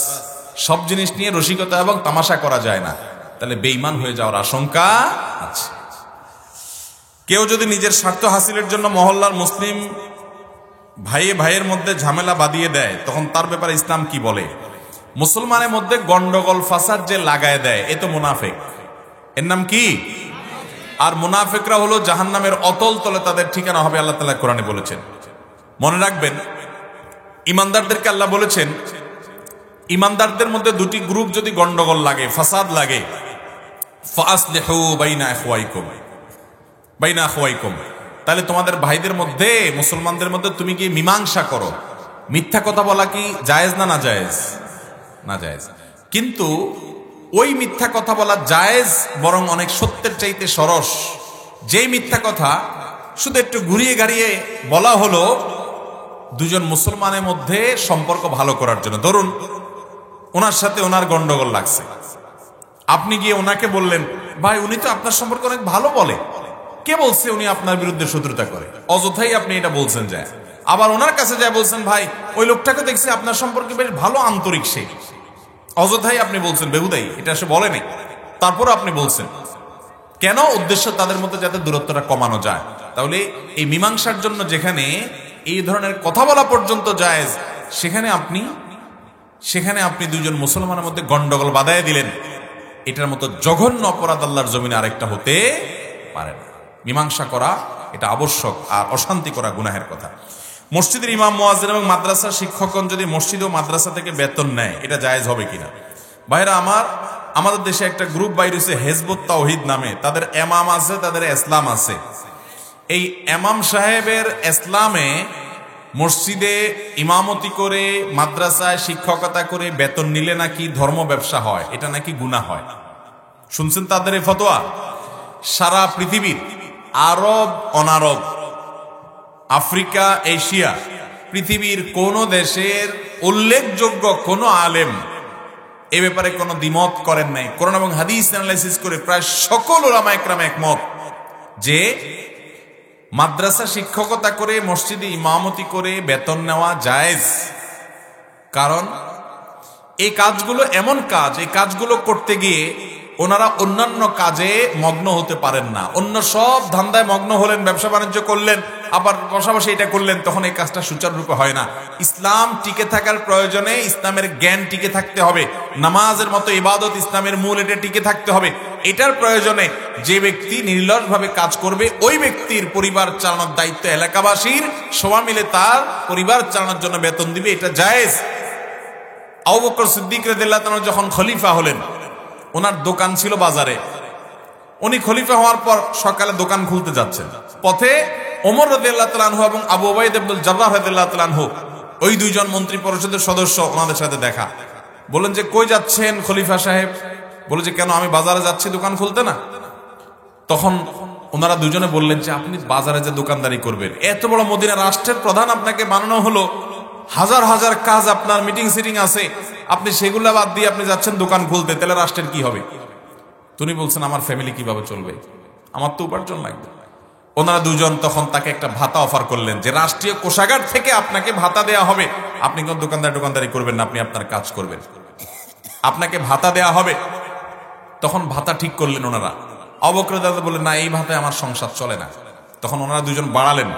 সব জিনিস নিয়ে রসিকতা এবং তামাশা করা যায় না, তাহলে বেঈমান হয়ে যাওয়ার আশঙ্কা আছে। কেউ যদি নিজের স্বার্থ হাসিলের জন্য মহল্লার মুসলিম ভাইয়ের মধ্যে ঝামেলা বাঁধিয়ে দেয়, তখন তার ব্যাপারে ইসলাম কি বলে? মুসলমানের মধ্যে গন্ডগোল ফাসাদ যে লাগায় দেয়, এ তো মুনাফিক। এর নাম কি? আর মুনাফিকরা হলো জাহান্নামের অতল তলে তাদের ঠিকানা হবে, আল্লাহ তাআলা কোরআনে বলেছেন। মনে রাখবেন, ইমানদারদেরকে আল্লাহ বলেছেন, ইমানদারদের মধ্যে দুটি গ্রুপ যদি গন্ডগোল লাগে, ফাসাদ লাগে, ফাসলিহু বাইনা আখওয়াইকুম, তাহলে তোমাদের ভাইদের মধ্যে, মুসলমানদের মধ্যে তুমি কি মীমাংসা করো। মিথ্যা কথা বলা কি জায়েজ না জায়েজ? না জায়েজ। কিন্তু ওই মিথ্যা কথা বলা জায়েজ, বরং অনেক সত্যের চাইতে সরস। যেই মিথ্যা কথা শুধু একটু ঘুরিয়ে গাড়িয়ে বলা হলো দুজন মুসলমানের মধ্যে সম্পর্ক ভালো করার জন্য। ধরুন ওনার সাথে ওনার গন্ডগোল লাগছে, আপনি গিয়ে ওনাকে বললেন, ভাই উনি তো আপনার সম্পর্কে অনেক ভালো বলে, কে বলছে উনি আপনার বিরুদ্ধে শত্রুতা করে? অযথাই আপনি এটা বলছেন যায়। আবার ওনার কাছে যায় বলছেন, ভাই ওই লোকটাকে দেখছি আপনার সম্পর্কে বেশ ভালো, আন্তরিক সে। অযথাই আপনি বলছেন, বেহুদাই, এটা সে বলে নাই, তারপর আপনি বলছেন কেন? উদ্দেশ্য তাদের মধ্যে যাতে দূরত্বটা কমানো যায়। তাহলে এই মীমাংসার জন্য যেখানে এই ধরনের কথা বলা পর্যন্ত জায়েজ, সেখানে আপনি দুজন মুসলমানের মধ্যে গন্ডগোল বাঁধাইয়া দিলেন, এটার মতো জঘন্য অপরাধ আল্লাহর জমিনে আরেকটা হতে পারে না। মীমাংসা করা এটা আবশ্যক, আর অশান্তি করা গুনাহের কথা। মসজিদের ইমাম, মুয়াজ্জিন এবং মাদ্রাসার শিক্ষকগণ যদি মসজিদ ও মাদ্রাসা থেকে বেতন নেয়, এটা জায়েজ হবে কিনা? ভাইরা আমার, আমাদের দেশে একটা গ্রুপ বাইর হয়েছে হেজবুত তাওহীদ নামে, তাদের এমাম আছে, তাদের ইসলাম আছে। এই এমাম সাহেবের ইসলামে মসজিদে ইমামতি করে, মাদ্রাসায় শিক্ষকতা করে বেতন নিলে নাকি ধর্ম ব্যবসা হয়, এটা নাকি গুনাহ হয়। শুনছেন তাদের এই ফতোয়া? সারা পৃথিবীর আরব, অনারব, আফ্রিকা, এশিয়া, পৃথিবীর কোন দেশের উল্লেখযোগ্য কোন আলেম এ ব্যাপারে কোনো দ্বিমত করেন নাই। কোরআন এবং হাদিস অ্যানালাইসিস করে প্রায় সকল উলামা ইকরাম একমত যে মাদ্রাসা শিক্ষকতা করে, মসজিদে ইমামতি করে বেতন নেওয়া জায়েজ। কারণ এই কাজগুলো এমন কাজ, এই কাজগুলো করতে গিয়ে ওনারা অন্যান্য কাজে মগ্ন হতে পারেন না, অন্য সব ধান্দায় মগ্ন হলেন, ব্যবসা বাণিজ্য করলেন, আবার পাশাপাশি এটা করলেন, তখন এই কাজটা সুচারুরূপে হয় না। ইসলাম টিকে থাকার প্রয়োজনে ইসলামের জ্ঞান টিকে থাকতে হবে, নামাজের মতো ইবাদত ইসলামের মূল, এটা টিকে থাকতে হবে। এটার প্রয়োজনে যে ব্যক্তি নির্লসভাবে কাজ করবে, ওই ব্যক্তির পরিবার চালানোর দায়িত্ব এলাকাবাসীর, সবাই মিলে তার পরিবার চালানোর জন্য বেতন দিবে, এটা জায়েজ। আবু বকর সিদ্দিক রাদিয়াল্লাহু তাআলা যখন খলিফা হলেন, ওনার দোকান ছিল বাজারে, উনি খলিফা হওয়ার পর সকালে দোকান খুলতে যাচ্ছেন, পথে ওমর রাদিয়াল্লাহু তাআলা আনহু এবং আবু উবাইদা ইবনুল জাররাহ রাদিয়াল্লাহু তাআলা আনহু, ওই দুইজন মন্ত্রী পরিষদের সদস্য, ওনাদের সাথে দেখা। বললেন যে কই যাচ্ছেন খলিফা সাহেব? বলে যে কেন, আমি বাজারে যাচ্ছি দোকান খুলতে না। তখন ওনারা দুজনে বললেন যে আপনি বাজারে যে দোকানদারি করবেন, এত বড় মদিনা রাষ্ট্রের প্রধান আপনাকে বানানো হলো, হাজার হাজার কাজ, আপনার মিটিং সিটিং আছে, আপনি সেগুলো বাদ দিয়ে আপনি যাচ্ছেন দোকান খুলতে, তাহলে রাষ্ট্রের কি হবে? তিনি বলছেন আমার ফ্যামিলি কিভাবে চলবে, আমার তো উপার্জন লাগবে। ওনারা দুজন তখন তাকে একটা ভাতা অফার করলেন যে রাষ্ট্রীয় কোষাগার থেকে আপনাকে ভাতা দেয়া হবে, আপনি কোন দোকানদারি করবেন না, আপনি আপনার কাজ করবেন, আপনাকে ভাতা দেয়া হবে। তখন ভাতা ঠিক করলেন ওনারা। আবু বকর রাদিয়াল্লাহু বললেন না, এই ভাতায় আমার সংসার চলে না। তখন ওনারা দুজন বাড়ালেন,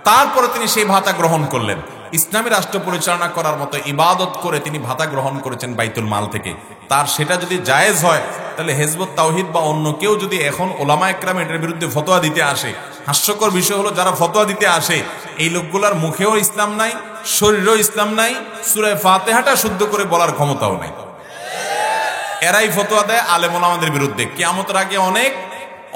তারপরে তিনি সেই ভাতা গ্রহণ করলেন। ইসলামী রাষ্ট্র পরিচালনা করার মতো ইবাদত করে তিনি ভাতা গ্রহণ করেছেন বাইতুল মাল থেকে। তার সেটা যদি জায়েজ হয়, তাহলে হিজবুত তাওহীদ বা অন্য কেউ যদি এখন ওলামায়ে কেরাম এটার বিরুদ্ধে ফতোয়া দিতে আসে, হাস্যকর বিষয় হলো যারা ফতোয়া দিতে আসে এই লোকগুলার মুখেও ইসলাম নাই, শরীরেও ইসলাম নাই, সূরা ফাতিহাটা শুদ্ধ করে বলার ক্ষমতাও নাই। এরাই ফতোয়া দেয় আলেম ওলামাদের বিরুদ্ধে। কিয়ামতের আগে অনেক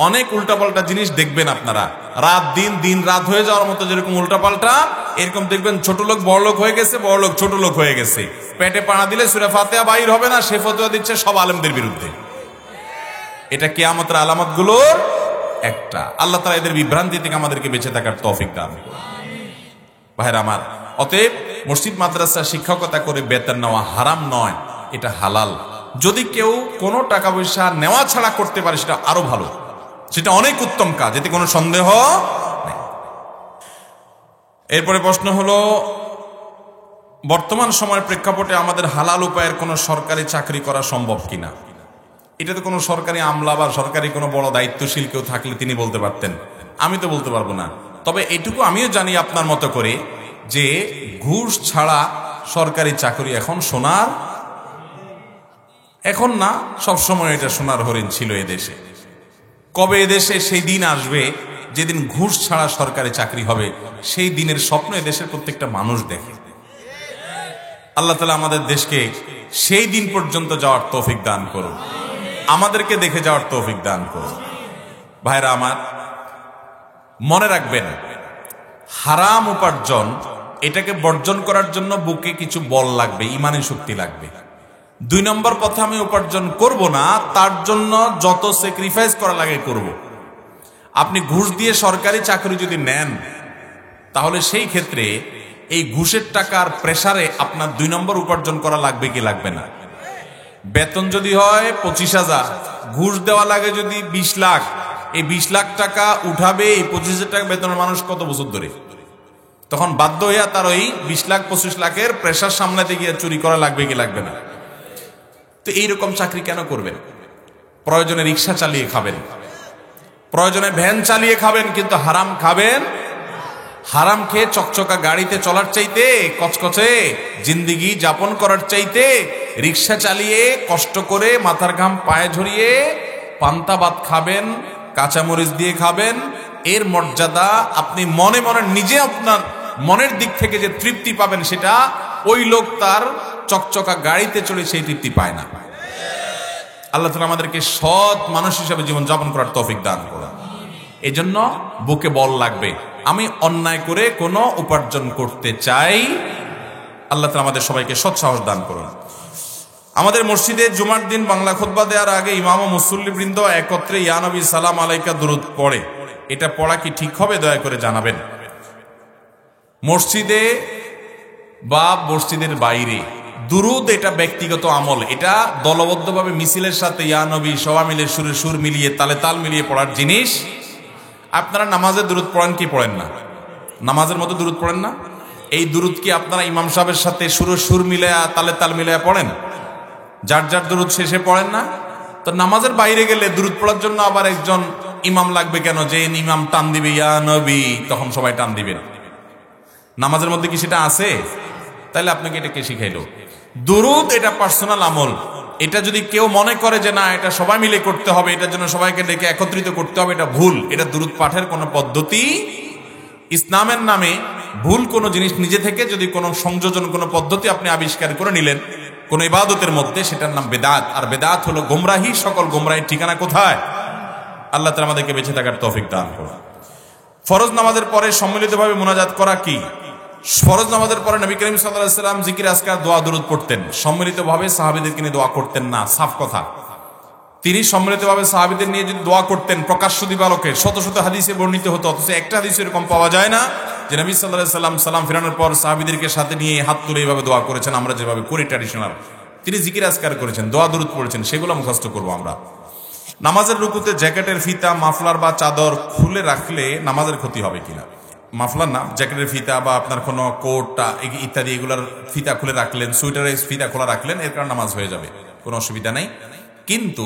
অনেক উল্টাপাল্টা জিনিস দেখবেন আপনারা, রাত দিন, দিন রাত হয়ে যাওয়ার মতো যেরকম উল্টাপাল্টা, এরকম দেখবেন ছোট লোক বড় লোক হয়ে গেছে, বড় লোক ছোট লোক হয়ে গেছে। পেটে পাড়া দিলে সূরা ফাতিহা বাইর হবে না, সে ফতোয়া দিচ্ছে সব আলেমদের বিরুদ্ধে। এটা কিয়ামতের আলামত গুলোর একটা। আল্লাহ তাআলা এদের বিভ্রান্তি থেকে আমাদেরকে বেঁচে থাকার তৌফিক দান করুন। ভাইরা আমার, অতএব মসজিদ মাদ্রাসা শিক্ষকতা করে বেতন নেওয়া হারাম নয়, এটা হালাল। যদি কেউ কোনো টাকা পয়সা নেওয়া ছাড়া করতে পারে সেটা আরো ভালো, সেটা অনেক উত্তম কাজ, এতে কোনো সন্দেহ নেই। এরপরে প্রশ্ন হলো, বর্তমান সময়ের প্রেক্ষাপটে আমাদের হালাল উপায়ের কোনো সরকারি চাকরি করা সম্ভব কিনা? এটা তো কোনো সরকারি আমলা বা সরকারি কোনো বড় দায়িত্বশীল কেউ থাকলে তিনি বলতে পারতেন, আমি তো বলতে পারবো না। তবে এটুকু আমিও জানি আপনার মতো করে যে ঘুষ ছাড়া সরকারি চাকরি এখন সোনার, এখন না, সবসময় এটা সোনার হরিণ ছিল এদেশে। কবে এদেশে সেই দিন আসবে যেদিন ঘুষ ছাড়া সরকারি চাকরি হবে, সেই দিনের স্বপ্ন এদেশের প্রত্যেকটা মানুষ দেখে। আল্লাহ তাআলা আমাদের দেশকে সেই দিন পর্যন্ত যাওয়ার তৌফিক দান করুন, আমাদেরকে দেখে যাওয়ার তৌফিক দান করুন। ভাইরা আমার, মনে রাখবেন, হারাম উপার্জন এটাকে বর্জন করার জন্য বুকে কিছু বল লাগবে, ইমানের শক্তি লাগবে। 2 নম্বর পথে আমি উপার্জন করব না, তার জন্য যত স্যাক্রিফাইস করা লাগে করব। আপনি ঘুষ দিয়ে সরকারি চাকরি যদি নেন, তাহলে সেই ক্ষেত্রে এই ঘুষের টাকার প্রেসারে আপনার 2 নম্বর উপার্জন করা লাগবে কি লাগবে না? বেতন যদি হয় 25,000, ঘুষ দেওয়া লাগে যদি 20 লাখ, এই 20 লাখ টাকা উঠাবে এই 25,000 টাকা বেতনের মানুষ কত বছর ধরে? তখন বাধ্য হইয়া তার ওই 20 লাখ 25 লাখের প্রেসার সামলাতে গিয়ে চুরি করা লাগবে কি লাগবে না? তো এইরকম চাকরি কেন করবেন? প্রয়োজনে রিক্সা চালিয়ে খাবেন, প্রয়োজনে ভ্যান চালিয়ে খাবেন, কিন্তু হারাম খাবেন। হারাম খেয়ে চকচকা গাড়িতে চলার চাইতে, কচকচে জিন্দিগি যাপন করার চাইতে রিক্সা চালিয়ে কষ্ট করে মাথার ঘাম পায়ে ঝরিয়ে পান্তা ভাত খাবেন, কাঁচামরিচ দিয়ে খাবেন, এর মর্যাদা আপনি মনে মনে নিজে আপনার মনের দিক থেকে যে তৃপ্তি পাবেন, সেটা ওই লোক তার চকচকা গাড়িতে চলে সেই তৃপ্তি পায় না। আল্লাহ তাআলা আমাদেরকে সৎ মানুষ হিসেবে জীবন যাপন করার তৌফিক দান করুন। এই জন্য বুকে বল লাগবে, আমি অন্যায় করে কোনো উপার্জন করতে চাই। আল্লাহ তাআলা আমাদের সবাইকে সৎ সাহস দান করুন। আমাদের মসজিদে জুমার দিন বাংলা খুতবা দেওয়ার আগে ইমাম ও মুসল্লিবৃন্দ একত্রে ইয়া নবী সালাম আলাইকা দুরূদ পড়ে, এটা পড়া কি ঠিক হবে? দয়া করে জানাবেন। মসজিদে বা মসজিদের বাইরে দুরূদ এটা ব্যক্তিগত আমল, এটা দলবদ্ধভাবে মিছিলের সাথে ইয়া নবী সবাই মিলে সুরে সুর মিলিয়ে তালে তাল মিলিয়ে পড়ার জিনিস। আপনারা নামাজে দুরূদ পড়েন কি পড়েন না? নামাজের মতো দুরূদ পড়েন না? এই দুরূদ কি আপনারা ইমাম সাহেবের সাথে সুরে সুর মিলায়া তালে তাল মিলায়া পড়েন? যার যার দুরূদ শেষে পড়েন না? তো নামাজের বাইরে গেলে দুরূদ পড়ার জন্য আবার একজন ইমাম লাগবে কেন? যে ইমাম টান দিবে ইয়া নবী, তখন সবাই টান দিবেন। নামাজের মধ্যে কি সেটা আছে? তাহলে আপনাকে এটা কে শিখাইলো? দুরূদ এটা পার্সোনাল আমল। এটা যদি কেউ মনে করে যে না এটা সবাই মিলে করতে হবে, এটার জন্য সবাইকে ডেকে একত্রিত করতে হবে, এটা ভুল। এটা দুরূদ পাঠের কোনো পদ্ধতি ইসলামের নামে ভুল কোনো জিনিস নিজে থেকে যদি কোনো সংযোজন, কোনো পদ্ধতি আপনি আবিষ্কার করে নিলেন কোন ইবাদতের মধ্যে, সেটার নাম বেদাত। আর বেদাত হলো গোমরাহি। সকল গোমরাহির ঠিকানা কোথায়? আল্লাহ তাআলা আমাদেরকে বেঁচে থাকার তৌফিক দান করুন। ফরজ নামাজের পরে সম্মিলিতভাবে মুনাজাত করা কি? ফরজ নামাজের পরে নবী করিম সাল্লাল্লাহু আলাইহি ওয়াসাল্লাম জিকির আজকার দোয়া দুরূদ পড়তেন। সম্মিলিতভাবে সাহাবীদেরকে নিয়ে দোয়া করতেন না, সাফ কথা। তিনি সম্মিলিতভাবে সাহাবীদের নিয়ে যদি দোয়া করতেন প্রকাশ্য দিবালোকে, শত শত হাদিসে বর্ণিত হতো, অথচ একটা হাদিসে এরকম পাওয়া যায় না যে নবী সাল্লাল্লাহু আলাইহি ওয়াসাল্লাম সালাম ফিরানোর পর সাহাবীদেরকে সাথে নিয়ে হাত তুলে এইভাবে দোয়া করেছেন আমরা যেভাবে করি ট্র্যাডিশনাল। তিনি জিকির আজকার করেছেন, দোয়া দুরূদ পড়েছেন, সেগুলো মুখস্থ করবো আমরা। নামাজের রুকুতে জ্যাকেটের ফিতা, মাফলার বা চাদর খুলে রাখলে নামাজের ক্ষতি হবে কিনা? মাফলার না, জ্যাকেটের ফিতা বা আপনার কোনো কোটটা ইত্যাদি এগুলার ফিতা খুলে রাখলেন, সোয়েটারের ফিতা খোলা রাখলেন, এর কারণে নামাজ হয়ে যাবে, কোনো অসুবিধা নেই। কিন্তু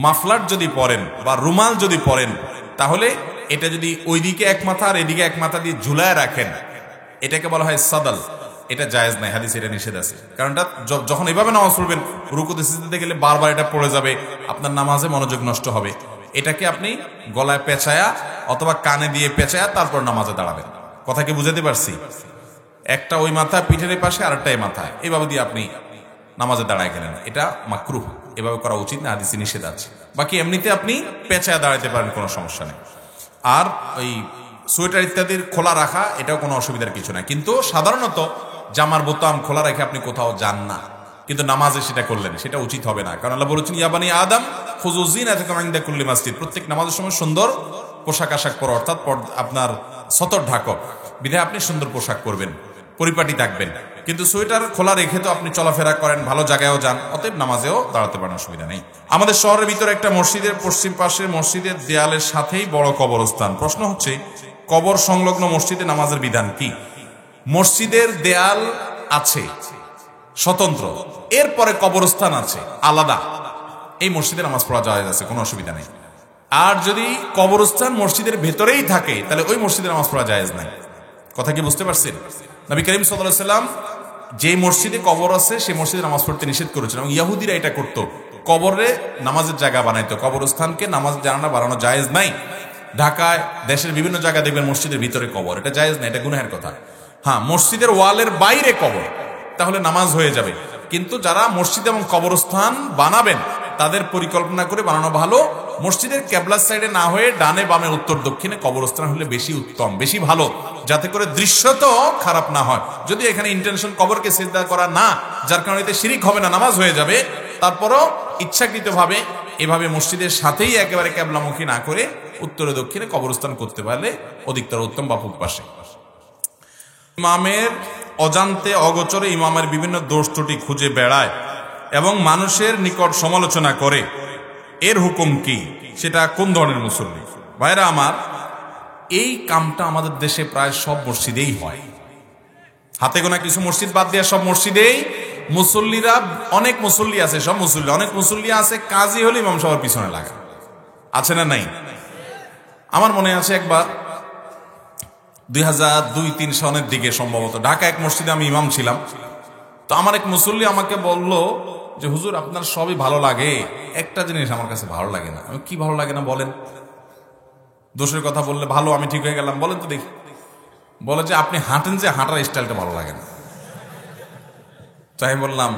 মাফলার যদি পরেন বা রুমাল যদি পরেন, তাহলে এটা যদি ওইদিকে এক মাথা আর এদিকে এক মাথা দিয়ে ঝুলায় রাখেন, এটাকে বলা হয় সাদাল। এটা জায়েজ নাই, হাদিসে এটা নিষেধ আছে। কারণ যখন এভাবে নামাজ পড়বেন, রুকুতে সিজদাতে গেলে বারবার এটা পড়ে যাবে, আপনার নামাজে মনোযোগ নষ্ট হবে। এটাকে আপনি গলায় পেঁচায়া অথবা কানে দিয়ে পেঁচায়া তারপর নামাজে দাঁড়াবেন। কথা কি বুঝাতে পারছি? একটা ওই মাথা পিঠের পাশে, আর একটা এই মাথায়, এইভাবে দিয়ে আপনি নামাজে দাঁড়ায় গেলেন, এটা মাকরুহ, এভাবে করা উচিত না, হাদিসে নিষেধ আছে। বাকি এমনিতে আপনি পেঁচায়া দাঁড়াতে পারেন, কোনো সমস্যা নেই। আর ওই সোয়েটার ইত্যাদির খোলা রাখা, এটাও কোনো অসুবিধার কিছু না। কিন্তু সাধারণত জামার বোতাম খোলা রেখে আপনি কোথাও যান না, কিন্তু নামাজে সেটা করলেন, সেটা উচিত হবে না। কারণ আল্লাহ বলেছেন ইয়া বানি আদম খুযু যিনাতাকুম ইনদা কুল্লি মাসজিদ, প্রত্যেক নামাজের সময় সুন্দর পোশাক আশাক পরো, অর্থাৎ আপনার সতর ঢাকো, বিধায় আপনি সুন্দর পোশাক পরবেন, পরিপাটি থাকবেন। কিন্তু সোয়েটার খোলা রেখে তো আপনি চলাফেরা করেন, ভালো জায়গায়ও যান, অতএব নামাজেও দাঁড়াতে পারেন, অসুবিধা নেই। আমাদের শহরের ভিতরে একটা মসজিদের পশ্চিম পাশে মসজিদের দেয়ালের সাথেই বড় কবরস্থান। প্রশ্ন হচ্ছে কবর সংলগ্ন মসজিদে নামাজের বিধান কি? মসজিদের দেয়াল আছে স্বতন্ত্র, এরপরে কবরস্থান আছে আলাদা, এই মসজিদে নামাজ পড়া জায়েজ আছে, কোনো অসুবিধা নেই। আর যদি কবরস্থান মসজিদের ভেতরেই থাকে, তাহলে ওই মসজিদে নামাজ পড়া জায়েজ নাই। কথা কি বুঝতে পারছেন? নবী করিম সাল্লাল্লাহু আলাইহি ওয়াসাল্লাম যে মসজিদে কবর আছে সেই মসজিদে নামাজ পড়তে নিষেধ করেছেন, এবং ইহুদিরা এটা করতো, কবরে নামাজের জায়গা বানাইতো। কবরস্থানকে নামাজের জায়গা বানানো জায়েজ নাই। ঢাকায়, দেশের বিভিন্ন জায়গায় দেখবেন মসজিদের ভিতরে কবর, এটা জায়েজ নাই, এটা গুনাহের কথা। হ্যাঁ, মসজিদের ওয়ালের বাইরে কবর, তাহলে নামাজ হয়ে যাবে। কিন্তু যারা মসজিদ এবং কবরস্থান বানাবেন, তাদের পরিকল্পনা করে বানানো ভালো। মসজিদের কেবলার সাইডে না হয়ে ডানে বামে উত্তর দক্ষিণে কবরস্থান হলে বেশি উত্তম, বেশি ভালো, যাতে করে দৃশ্য তো খারাপ না হয়। যদি এখানে ইন্টেনশন কবরকে সিজদা করা না, যার কারণে এতে শিরিক হবে না, নামাজ হয়ে যাবে, তারপরও ইচ্ছাকৃতভাবে এভাবে মসজিদের সাথেই একেবারে কেবলামুখী না করে উত্তরে দক্ষিণে কবরস্থান করতে পারলে অধিকতর উত্তম বা পূব পাশে। ইমামের অজান্তে অগোচরে ইমামের বিভিন্ন দোষ ত্রুটি খুঁজে বেড়ায় এবং মানুষের নিকট সমালোচনা করে, এর হুকুম কি? সেটা কোন ধরনের মুসল্লি? ভাইরা আমার, এই কামটা আমাদের দেশে প্রায় সব মসজিদেই হয়। হাতে গোনা কিছু মসজিদ বাদ দেওয়া সব মসজিদেই মুসল্লিরা, অনেক মুসল্লি আছে, সব মুসল্লি, অনেক মুসল্লি আছে কাজী হলে ইমাম সবার পিছনে লাগা, আছে না নাই? আমার মনে আছে একবার 2002-03 সনের দিকে সম্ভবত ঢাকা এক মসজিদে আমি ইমাম ছিলাম। তো আমার এক মুসল্লি আমাকে বলল যে হুজুর আপনার সবই ভালো লাগে, একটা জিনিস আমার কাছে ভালো লাগে না। আমি কি ভালো লাগে না বলেন? দোষের কথা বললে ভালো, আমি ঠিক হয়ে গেলাম, বলেন তো দেখি। বলে যে আপনি হাঁটেন, যে হাঁটার স্টাইলটা ভালো লাগে না। তাই বললাম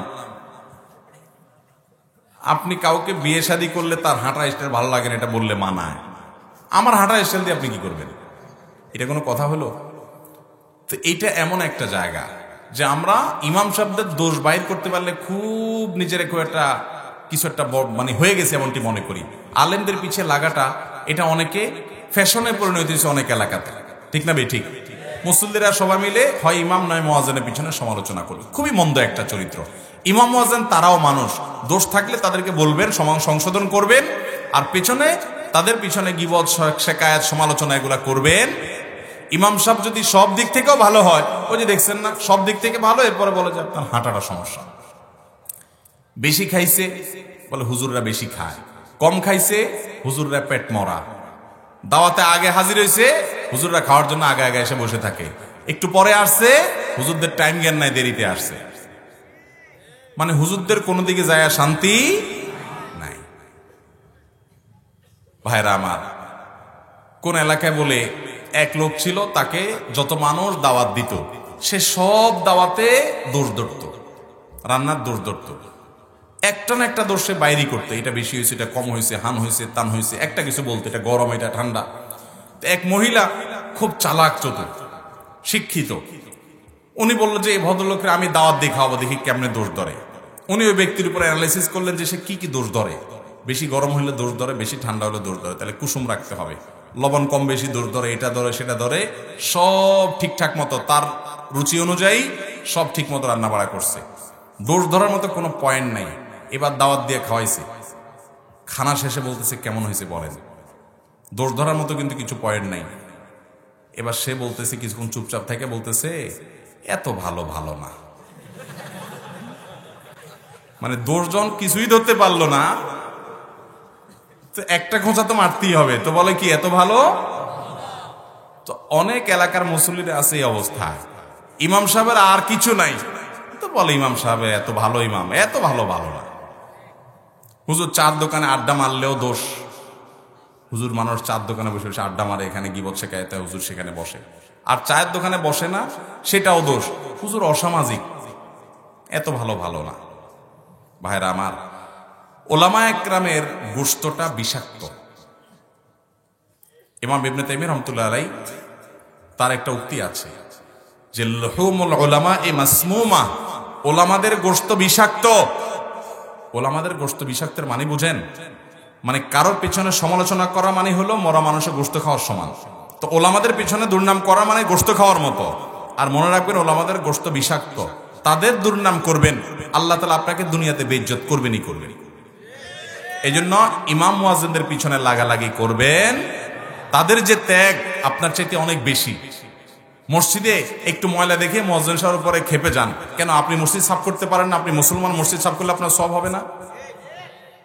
আপনি কাউকে বিয়ে শাদী করলে তার হাঁটার স্টাইল ভালো লাগে না এটা বললে মানায়, আমার হাঁটার স্টাইল দিয়ে আপনি কি করবেন? এটা কোনো কথা হলো? তো এইটা এমন একটা জায়গা যে আমরা ইমাম সাহেবদের দোষ বাইর করতে পারলে খুব নিজের খুব একটা কিছু একটা মানে হয়ে গেছে এমনটি মনে করি। আলেমদের পিছিয়ে লাগাটা এটা অনেকে ফ্যাশনে পরিণত হয়েছে অনেক এলাকাতে, ঠিক না? ঠিক। মুসল্লিরা সবাই মিলে হয় ইমাম নয় মুয়াজ্জিনের পিছনে সমালোচনা করি, খুবই মন্দ একটা চরিত্র। ইমাম মুয়াজ্জিন তারাও মানুষ, দোষ থাকলে তাদেরকে বলবেন, সংশোধন করবেন, আর পেছনে তাদের পিছনে গীবত, শেকায়াত, সমালোচনা এগুলা করবেন। ইমাম সাহেব যদি সব দিক থেকেও ভালো হয়, ওই যে দেখছেন না, সব দিক থেকে ভালো, এরপরে বলে যে আপনার হাঁটাটা সমস্যা, বেশি খাইছে, বলে হুজুররা বেশি খায়, কম খাইছে, হুজুররা পেট মরা। দাওয়াতে আগে হাজির হয়েছে, হুজুররা খাওয়ার জন্য আগে আগে এসে বসে থাকে। একটু পরে আসছে, হুজুরদের টাইম জ্ঞান নাই, দেরিতে আসছে। মানে হুজুরদের কোনো দিকে যায় শান্তি নাই। ভাইরা আমার, কোন এলাকায় বলে এক লোক ছিল, তাকে যত মানুষ দাওয়াত দিত সে সব দাওয়াতে দোষ ধরত, রান্নার দোষ ধরত। একটা না একটা দোষ সে বাইরে করতো, এটা বেশি হয়েছে, এটা কম হয়েছে, হান হয়েছে, তান হয়েছে, একটা কিছু বলতো, এটা গরম, এটা ঠান্ডা। এক মহিলা খুব চালাক, চতুর, শিক্ষিত, উনি বললো যে এই ভদ্রলোকের আমি দাওয়াত দিয়ে খাওয়াবো, দেখি কেমনে দোষ ধরে। উনি ওই ব্যক্তির উপর অ্যানালাইসিস করলেন যে সে কি কি দোষ ধরে। বেশি গরম হলে দোষ ধরে, বেশি ঠান্ডা হলে দোষ ধরে, তাহলে কুসুম রাখতে হবে। লবণ কম বেশি দোষ ধরে, এটা ধরে সেটা ধরে, সব ঠিকঠাক মতো তার রুচি অনুযায়ী সব ঠিক মতো রান্না বাড়া করছে। দোষ ধরার মতো কোনো পয়েন্ট নাই। এবার দাওয়াত দিয়ে খাওয়াইছে, খানা শেষে বলতেছে কেমন হয়েছে বলেন। দোষ ধরার মতো কিন্তু কিছু পয়েন্ট নাই। এবার সে বলতেছে, কিছুক্ষণ চুপচাপ থেকে বলতেছে এত ভালো ভালো না। মানে দোষজন কিছুই ধরতে পারলো না, তো একটা খোঁচা তো মারতেই হবে, তো বলে কি এত ভালো। তো অনেক এলাকার মুসল্লিরা আছে এই অবস্থা, ইমাম সাহেবের আর কিছু নাই, তো বলে ইমাম সাহেব এত ভালো, ইমাম এত ভালো ভালো না। হুজুর চার দোকানে আড্ডা মারলেও দোষ। হুজুর মানুষ চার দোকানে বসে বসে আড্ডা মারে, এখানে গিবত শেখায়, তাই হুজুর সেখানে বসে। আর চায়ের দোকানে বসে না, সেটাও দোষ। হুজুর অসামাজিক, এত ভালো ভালো না। ভাইরা আমার, ওলামা একরামের গোশতটা বিষাক্ত। ইমাম ইবনে তাইমিয়া রাহমাতুল্লাহ আলাইহি তার একটা উক্তি আছে যে লুহুমুল উলামা মাসমুমা, ওলামাদের গোশত বিষাক্ত। ওলামাদের গোশত বিষাক্তের মানে বুঝেন? মানে কারোর পিছনে সমালোচনা করা মানে হলো মরা মানুষের গোশত খাওয়ার সমান। তো ওলামাদের পিছনে দুর্নাম করা মানে গোশত খাওয়ার মতো। আর মনে রাখবেন, ওলামাদের গোশত বিষাক্ত, তাদের দুর্নাম করবেন, আল্লাহ তাআলা আপনাকে দুনিয়াতে বেইজ্জত করবেনই করবেন। এই জন্য ইমাম মুয়াজ্জিনদের পিছনে লাগালাগি করবেন, তাদের যে ত্যাগ আপনার চাইতে অনেক বেশি। মসজিদে একটু ময়লা দেখে মুয়াজ্জিন সাহেবের উপরে খেপে যান কেন? আপনি মসজিদ সাফ করতে পারেন না? আপনি মুসলমান, মসজিদ সাফ করলে আপনার সওয়াব হবে না?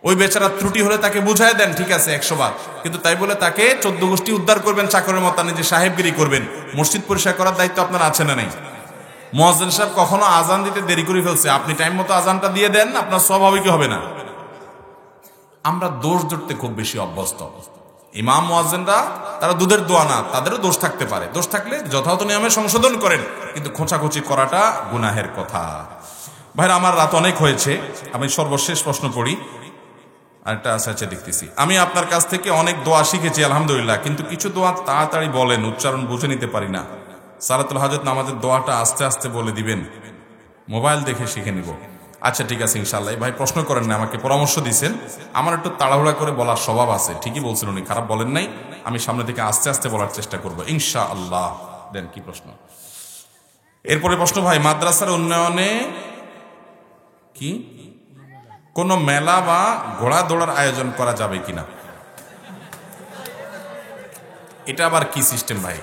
ওই বেচারা ত্রুটি হলে তাকে বুঝাই দেন, ঠিক আছে 100 বার, কিন্তু তাই বলে তাকে 14 গোষ্ঠী উদ্ধার করবেন, চাকরের মতো নিজে সাহেবগিরি করবেন। মসজিদ পরিষ্কার করার দায়িত্ব আপনার আছে না নেই? মুয়াজ্জিন সাহেব কখনো আজান দিতে দেরি করে ফেলছে, আপনি টাইম মতো আজানটা দিয়ে দেন, আপনার সওয়াব হবে কি হবে না? আমরা দোষ ধরতে খুব বেশি অভ্যস্ত। ইমাম মুয়াজ্জিনরা তারা দুধের দোয়া না, তাদেরও দোষ থাকতে পারে, দোষ থাকলে যথাযথ নিয়মে সংশোধন করেন, কিন্তু খোঁচাখুচি করাটা গুনাহের কথা। ভাইরা আমার, রাত অনেক হয়েছে, আমি সর্বশেষ প্রশ্ন পড়ি। আরেকটা আছে দেখতেছি। আমি আপনার কাছ থেকে অনেক দোয়া শিখেছি আলহামদুলিল্লাহ, কিন্তু কিছু দোয়া তাড়াতাড়ি বলেন, উচ্চারণ বুঝে নিতে পারি না। সালাতুল হাজত নামাজের দোয়াটা আস্তে আস্তে বলে দিবেন, মোবাইল দেখে শিখে নিব। আচ্ছা ঠিক আছে ইনশাআল্লাহ। ভাই প্রশ্ন করেন না, আমাকে পরামর্শ দিচ্ছেন। আমার একটু তাড়াহুড়া করে বলার স্বভাব আছে, ঠিকই বলছেন উনি, খারাপ বলেন নাই। আমি সামনে থেকে আস্তে আস্তে বলার চেষ্টা করবো ইনশাআল্লাহ। দেন কি প্রশ্ন? এরপরে প্রশ্ন, ভাই মাদ্রাসার উন্নয়নে কি কোন মেলা বা ঘোড়া দৌড়ার আয়োজন করা যাবে কিনা? এটা আবার কি সিস্টেম ভাই?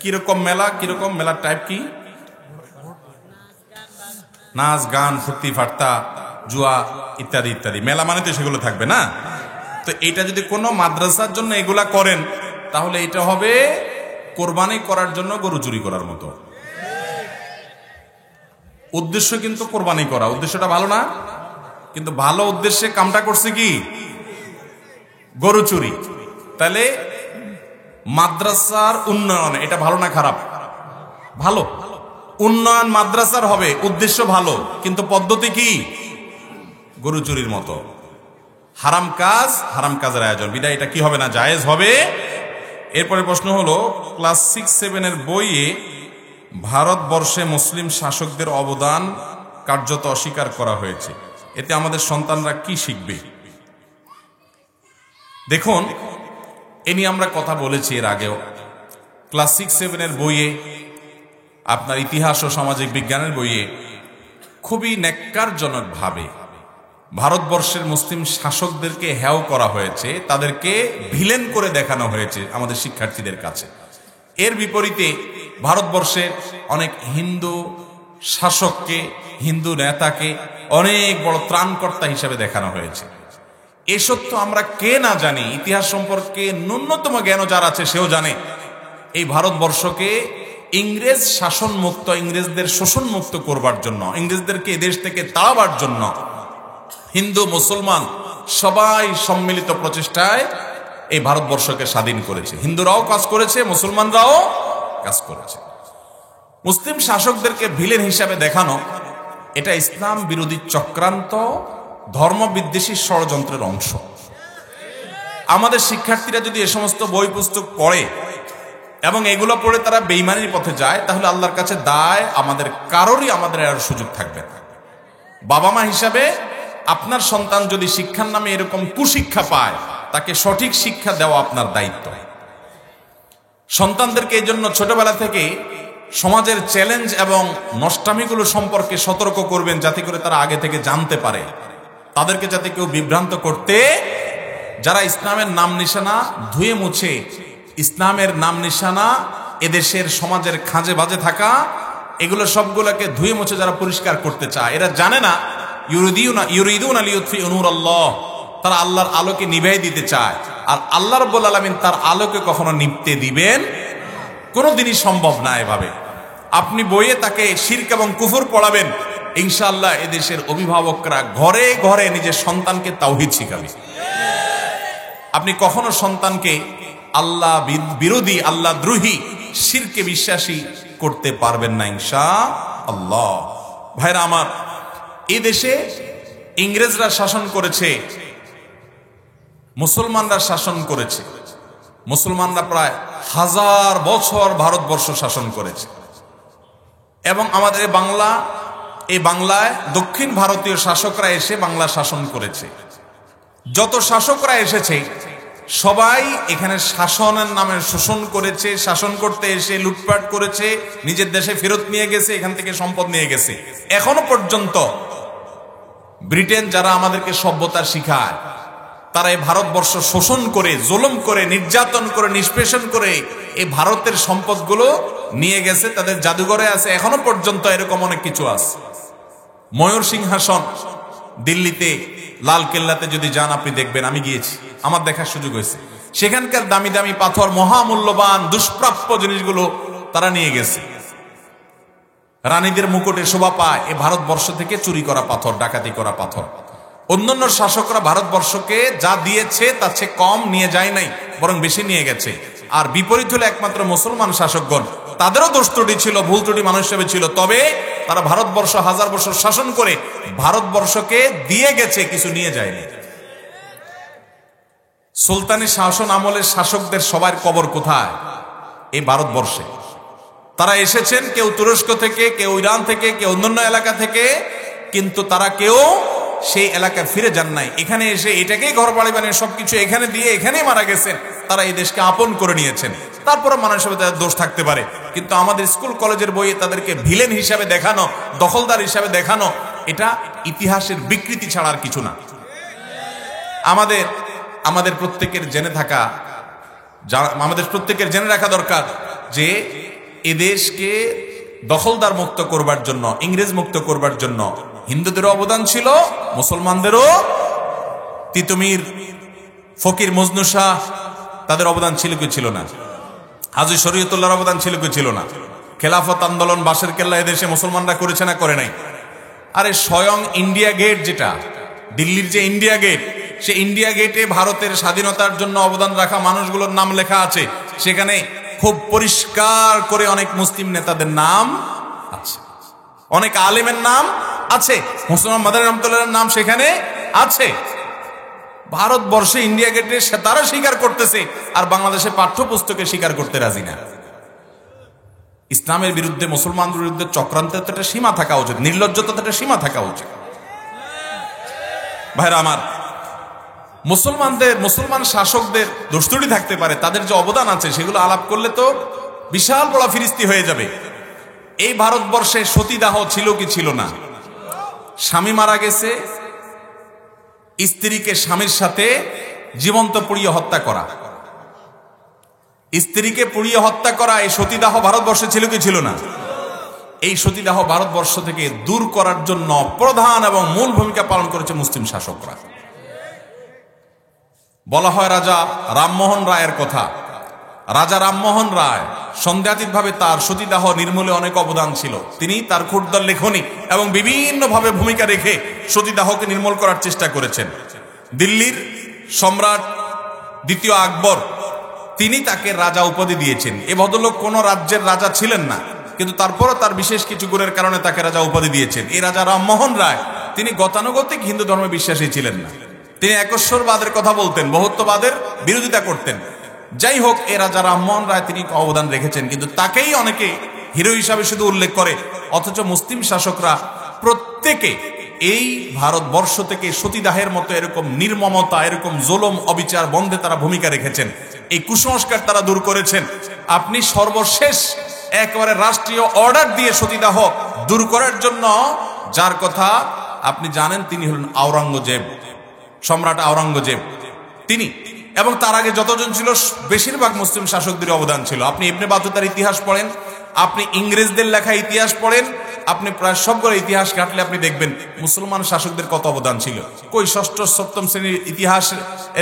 কিরকম মেলা, কিরকম মেলার টাইপ কি? নাচ গান, ফুর্তি ফার্তা, জুয়া ইত্যাদি ইত্যাদি মেলা মানে তো সেগুলো থাকবে না। তো এটা যদি কোনো মাদ্রাসার জন্য এগুলা করেন, তাহলে এটা হবে কোরবানি করার জন্য গরু চুরি করার মতো। উদ্দেশ্য কিন্তু কোরবানি করা, উদ্দেশ্যটা ভালো না, কিন্তু ভালো উদ্দেশ্যে কামটা করছে কি? গরু চুরি। তাহলে মাদ্রাসার উন্নয়ন এটা ভালো না খারাপ? ভালো। উন্নয়ন মাদ্রাসার হবে, উদ্দেশ্য ভালো, কিন্তু পদ্ধতি কি? গরু চুরির মতো। হারাম কাজ, হারাম কাজের আয়োজন, বিদায় এটা কি হবে না, জায়েজ হবে। এরপরে প্রশ্ন হলো, ক্লাস 6-7 বইয়ে ভারতবর্ষে মুসলিম শাসকদের অবদান কার্যত অস্বীকার করা হয়েছে, এতে আমাদের সন্তানরা কি শিখবে? দেখুন, এ নিয়ে আমরা কথা বলেছি এর আগেও। ক্লাস 6-7 বইয়ে, আপনার ইতিহাস ও সামাজিক বিজ্ঞানের বইয়ে খুবই ন্যাক্কারজনকভাবে ভারতবর্ষের মুসলিম শাসকদেরকে হেয় করা হয়েছে, তাদেরকে ভিলেন করে দেখানো হয়েছে আমাদের শিক্ষার্থীদের কাছে। এর বিপরীতে ভারতবর্ষের অনেক হিন্দু শাসককে, হিন্দু নেতাকে অনেক বড় ত্রাণকর্তা হিসেবে দেখানো হয়েছে। এ সত্য আমরা কে না জানি, ইতিহাস সম্পর্কে ন্যূনতম জ্ঞান যার আছে সেও জানে। এই ভারতবর্ষকে ইংরেজ শাসন মুক্ত, ইংরেজদের শোষণ মুক্ত করবার জন্য, ইংরেজদেরকে এদেশ থেকে তাড়াবার জন্য হিন্দু মুসলমান সবাই সম্মিলিত প্রচেষ্টায় এই ভারতবর্ষকে স্বাধীন করেছে। হিন্দুরাও কাজ করেছে, মুসলমানরাও কাজ করেছে। মুসলিম শাসকদেরকে ভিলেন হিসাবে দেখানো, এটা ইসলাম বিরোধী চক্রান্ত, ধর্মবিদ্বেষী ষড়যন্ত্রের অংশ। আমাদের শিক্ষার্থীরা যদি এ সমস্ত বই পুস্তক পড়ে এবং এগুলো পড়ে তারা বেঈমানির পথে যায়, তাহলে আল্লাহর কাছে দায় আমাদের কারোরই আমাদের আর সুযোগ থাকবে না। বাবা মা হিসাবে আপনার সন্তান যদি শিক্ষার নামে এরকম কুশিক্ষা পায়, তাকে সঠিক শিক্ষা দেওয়া আপনার দায়িত্ব। সন্তানদেরকে এই জন্য ছোটবেলা থেকে সমাজের চ্যালেঞ্জ এবং নষ্টামিগুলো সম্পর্কে সতর্ক করবেন, যাতে করে তারা আগে থেকে জানতে পারে, তাদেরকে যাতে কেউ বিভ্রান্ত করতে, যারা ইসলামের নাম নিশানা ধুয়ে মুছে, ইসলামের নাম নিশানা এদেশের সমাজের খাঁজে বাজে থাকা, এগুলো সবগুলোকে ধুয়ে মুছে যারা পরিষ্কার করতে চায়, এরা জানে না ইউরিদুনা লিইউতফিউ নূরাল্লাহ, তারা আল্লাহর আলোকে নিভাই দিতে চায়। আর আল্লাহ রাব্বুল আলামিন তার আলোকে কখনো নিভতে দিবেন কোনোদিনই সম্ভব না। এভাবে আপনি বইয়ে তাকে শিরক এবং কুফর পড়াবেন, ইনশাআল্লাহ এদেশের অভিভাবকরা ঘরে ঘরে নিজের সন্তানকে তাওহীদ শিখাবে। আপনি কখনো সন্তানকে আল্লাহ বিরোধী, আল্লাহ দ্রোহী, শিরকে বিশ্বাসী করতে পারবেন না ইনশাআল্লাহ। ভাইরা আমার, এই দেশে ইংরেজরা শাসন করেছে, মুসলমানরা শাসন করেছে। মুসলমানরা প্রায় 1000 বছর ভারতবর্ষ শাসন করেছে এবং আমাদের এই বাংলায় দক্ষিণ ভারতীয় শাসকরা এসে বাংলা শাসন করেছে। যত শাসকরা এসেছে সবাই এখানে শাসনের নামে শোষণ করেছে, শাসন করতে এসে লুটপাট করেছে, নিজের দেশে ফেরত নিয়ে গেছে, এখান থেকে সম্পদ নিয়ে গেছে। এখনো পর্যন্ত ব্রিটেন যারা আমাদেরকে সভ্যতা শিখায়, তারা এই ভারতবর্ষ শোষণ করে, জুলুম করে, নির্যাতন করে, নিষ্পেষণ করে এই ভারতের সম্পদগুলো নিয়ে গেছে, তাদের জাদুঘরে আছে। এখনো পর্যন্ত এরকম অনেক কিছু আছে। ময়ূর সিংহাসন দিল্লিতে, লাল কেল্লাতে যদি যান আপনি দেখবেন, আমি গিয়েছি, আমার দেখার সুযোগ হয়েছে। সেখানকার দামি দামি পাথর, মহামূল্যবান দুষ্প্রাপ্য জিনিসগুলো তারা নিয়ে গেছে। রানীদের মুকুটে শোভা পায় এ ভারতবর্ষ থেকে চুরি করা পাথর, ডাকাতি করা পাথর। অন্যান্য শাসকরা ভারতবর্ষকে যা দিয়েছে তার চেয়ে কম নিয়ে যায় নাই, বরং বেশি নিয়ে গেছে। আর বিপরীত হলো একমাত্র মুসলমান শাসকগণ, তাদেরও দোষ ত্রুটি ছিল, ভুল ত্রুটি মানুষ হিসেবে ছিল, তবে তারা ভারতবর্ষ 1000 বছর শাসন করে ভারতবর্ষকে দিয়ে গেছে, কিছু নিয়ে যায়নি। সুলতানি শাসন আমলের শাসকদের সবার কবর কোথায়? এই ভারতবর্ষে। তারা এসেছেন কেউ তুরস্ক থেকে, কেউ ইরান থেকে, কেউ অন্যান্য এলাকা থেকে, কিন্তু তারা কেউ সেই এলাকায় ফিরে যান নাই। এখানে এসে এটাকেই ঘর বাড়ি বানিয়ে সবকিছু এখানে দিয়ে এখানেই মারা গেছেন। তারা এই দেশকে আপন করে নিয়েছেন। তারপরে মানুষের তাদের দোষ থাকতে পারে, কিন্তু আমাদের স্কুল কলেজের বইয়ে তাদেরকে ভিলেন হিসাবে দেখানো, দখলদার হিসাবে দেখানো, এটা ইতিহাসের বিকৃতি ছাড়া আর কিছু না। আমাদের প্রত্যেকের জেনে রাখা দরকার যে এদেশকে দখলদার মুক্ত করবার জন্য, ইংরেজ মুক্ত করবার জন্য হিন্দুদেরও অবদান ছিল, মুসলমানদেরও। তিতুমির, ফকির মজনু শাহ, তাদের অবদান ছিল কি ছিল না? হাজী শরীয়তুল্লাহর অবদান ছিল কি ছিল না? খেলাফত আন্দোলন, বাসের কেল্লা এদেশে মুসলমানরা করেছে না করে নাই? আরে স্বয়ং ইন্ডিয়া গেট, যেটা দিল্লির যে ইন্ডিয়া গেট, সে ইন্ডিয়া গেটে ভারতের স্বাধীনতার জন্য অবদান রাখা মানুষগুলোর নাম লেখা আছে। সেখানে খুব পরিষ্কার করে অনেক মুসলিম নেতাদের নাম আছে, অনেক আলেমের নাম আছে, মুসলমান মাদানী রহমাতুল্লাহর নাম সেখানে আছে। ভারতবর্ষে ইন্ডিয়া গেটে তারা স্বীকার করতেছে, আর বাংলাদেশে পাঠ্যপুস্তকে স্বীকার করতে রাজি না। ইসলামের বিরুদ্ধে, মুসলমানদের বিরুদ্ধে চক্রান্তের একটা সীমা থাকা উচিত, নির্লজ্জতার একটা সীমা থাকা উচিত। ভাইরা আমার, মুসলমান শাসকদের দোষত্রুটি থাকতে পারে, তাদের যে অবদান আছে সেগুলো আলাপ করলে তো বিশাল বড় ফিরিস্তি হয়ে যাবে। এই ভারতবর্ষে সতীদাহ ছিল কি ছিল না? স্বামী মারা গেছে, স্ত্রীকে স্বামীর সাথে জীবন্ত পুড়িয়ে হত্যা করা, স্ত্রীকে পুড়িয়ে হত্যা করা, এই সতীদাহ ভারতবর্ষে ছিল কি ছিল না? এই সতীদাহ ভারতবর্ষ থেকে দূর করার জন্য প্রধান এবং মূল ভূমিকা পালন করেছে মুসলিম শাসকরা। বলা হয় রাজা রামমোহন রায়ের কথা। রাজা রামমোহন রায় সন্দেহাতীতভাবে তার সতীদাহ নির্মূলে অনেক অবদান ছিল। তিনি তার ক্ষুদ্র লেখনী এবং বিভিন্নভাবে ভূমিকা রেখে সতীদাহকে নির্মূল করার চেষ্টা করেছেন। দিল্লির সম্রাট দ্বিতীয় আকবর তিনি তাকে রাজা উপাধি দিয়েছেন। এ ভদ্রলোক কোন রাজ্যের রাজা ছিলেন না, কিন্তু তারপরও তার বিশেষ কিছু গুণের কারণে তাকে রাজা উপাধি দিয়েছেন। এই রাজা রামমোহন রায় তিনি গতানুগতিক হিন্দু ধর্মে বিশ্বাসী ছিলেন না। তিনি একশ্বরবাদের কথা বলতেন, বহুত্ববাদের বিরোধিতা করতেন। যাই হোক, এ রাজা রামমোহন রায় তিনি অবদান রেখেছেন, কিন্তু তাকেই অনেকে হিরো হিসাবে শুধু উল্লেখ করে, অথচ মুসলিম শাসকরা প্রত্যেকে এই ভারতবর্ষ থেকে সতীদাহের মতো এরকম নির্মমতা, এরকম জুলুম অবিচার বন্ধে তারা ভূমিকা রেখেছেন। এই কুসংস্কার তারা দূর করেছেন। আপনি সর্বশেষ একেবারে রাষ্ট্রীয় অর্ডার দিয়ে সতীদাহ দূর করার জন্য যার কথা আপনি জানেন, তিনি হলেন আওরঙ্গজেব, সম্রাট আওরঙ্গজেব। তিনি এবং তার আগে যতজন ছিল বেশিরভাগ মুসলিম শাসকদের অবদান ছিল। আপনি ইবনে বাতুতার ইতিহাস পড়েন, আপনি ইংরেজদের লেখা ইতিহাস পড়েন, আপনি প্রায় সবগুলো ইতিহাস ঘাটলে আপনি দেখবেন মুসলমান শাসকদের কত অবদান ছিল। কই ষষ্ঠ সপ্তম শ্রেণীর ইতিহাস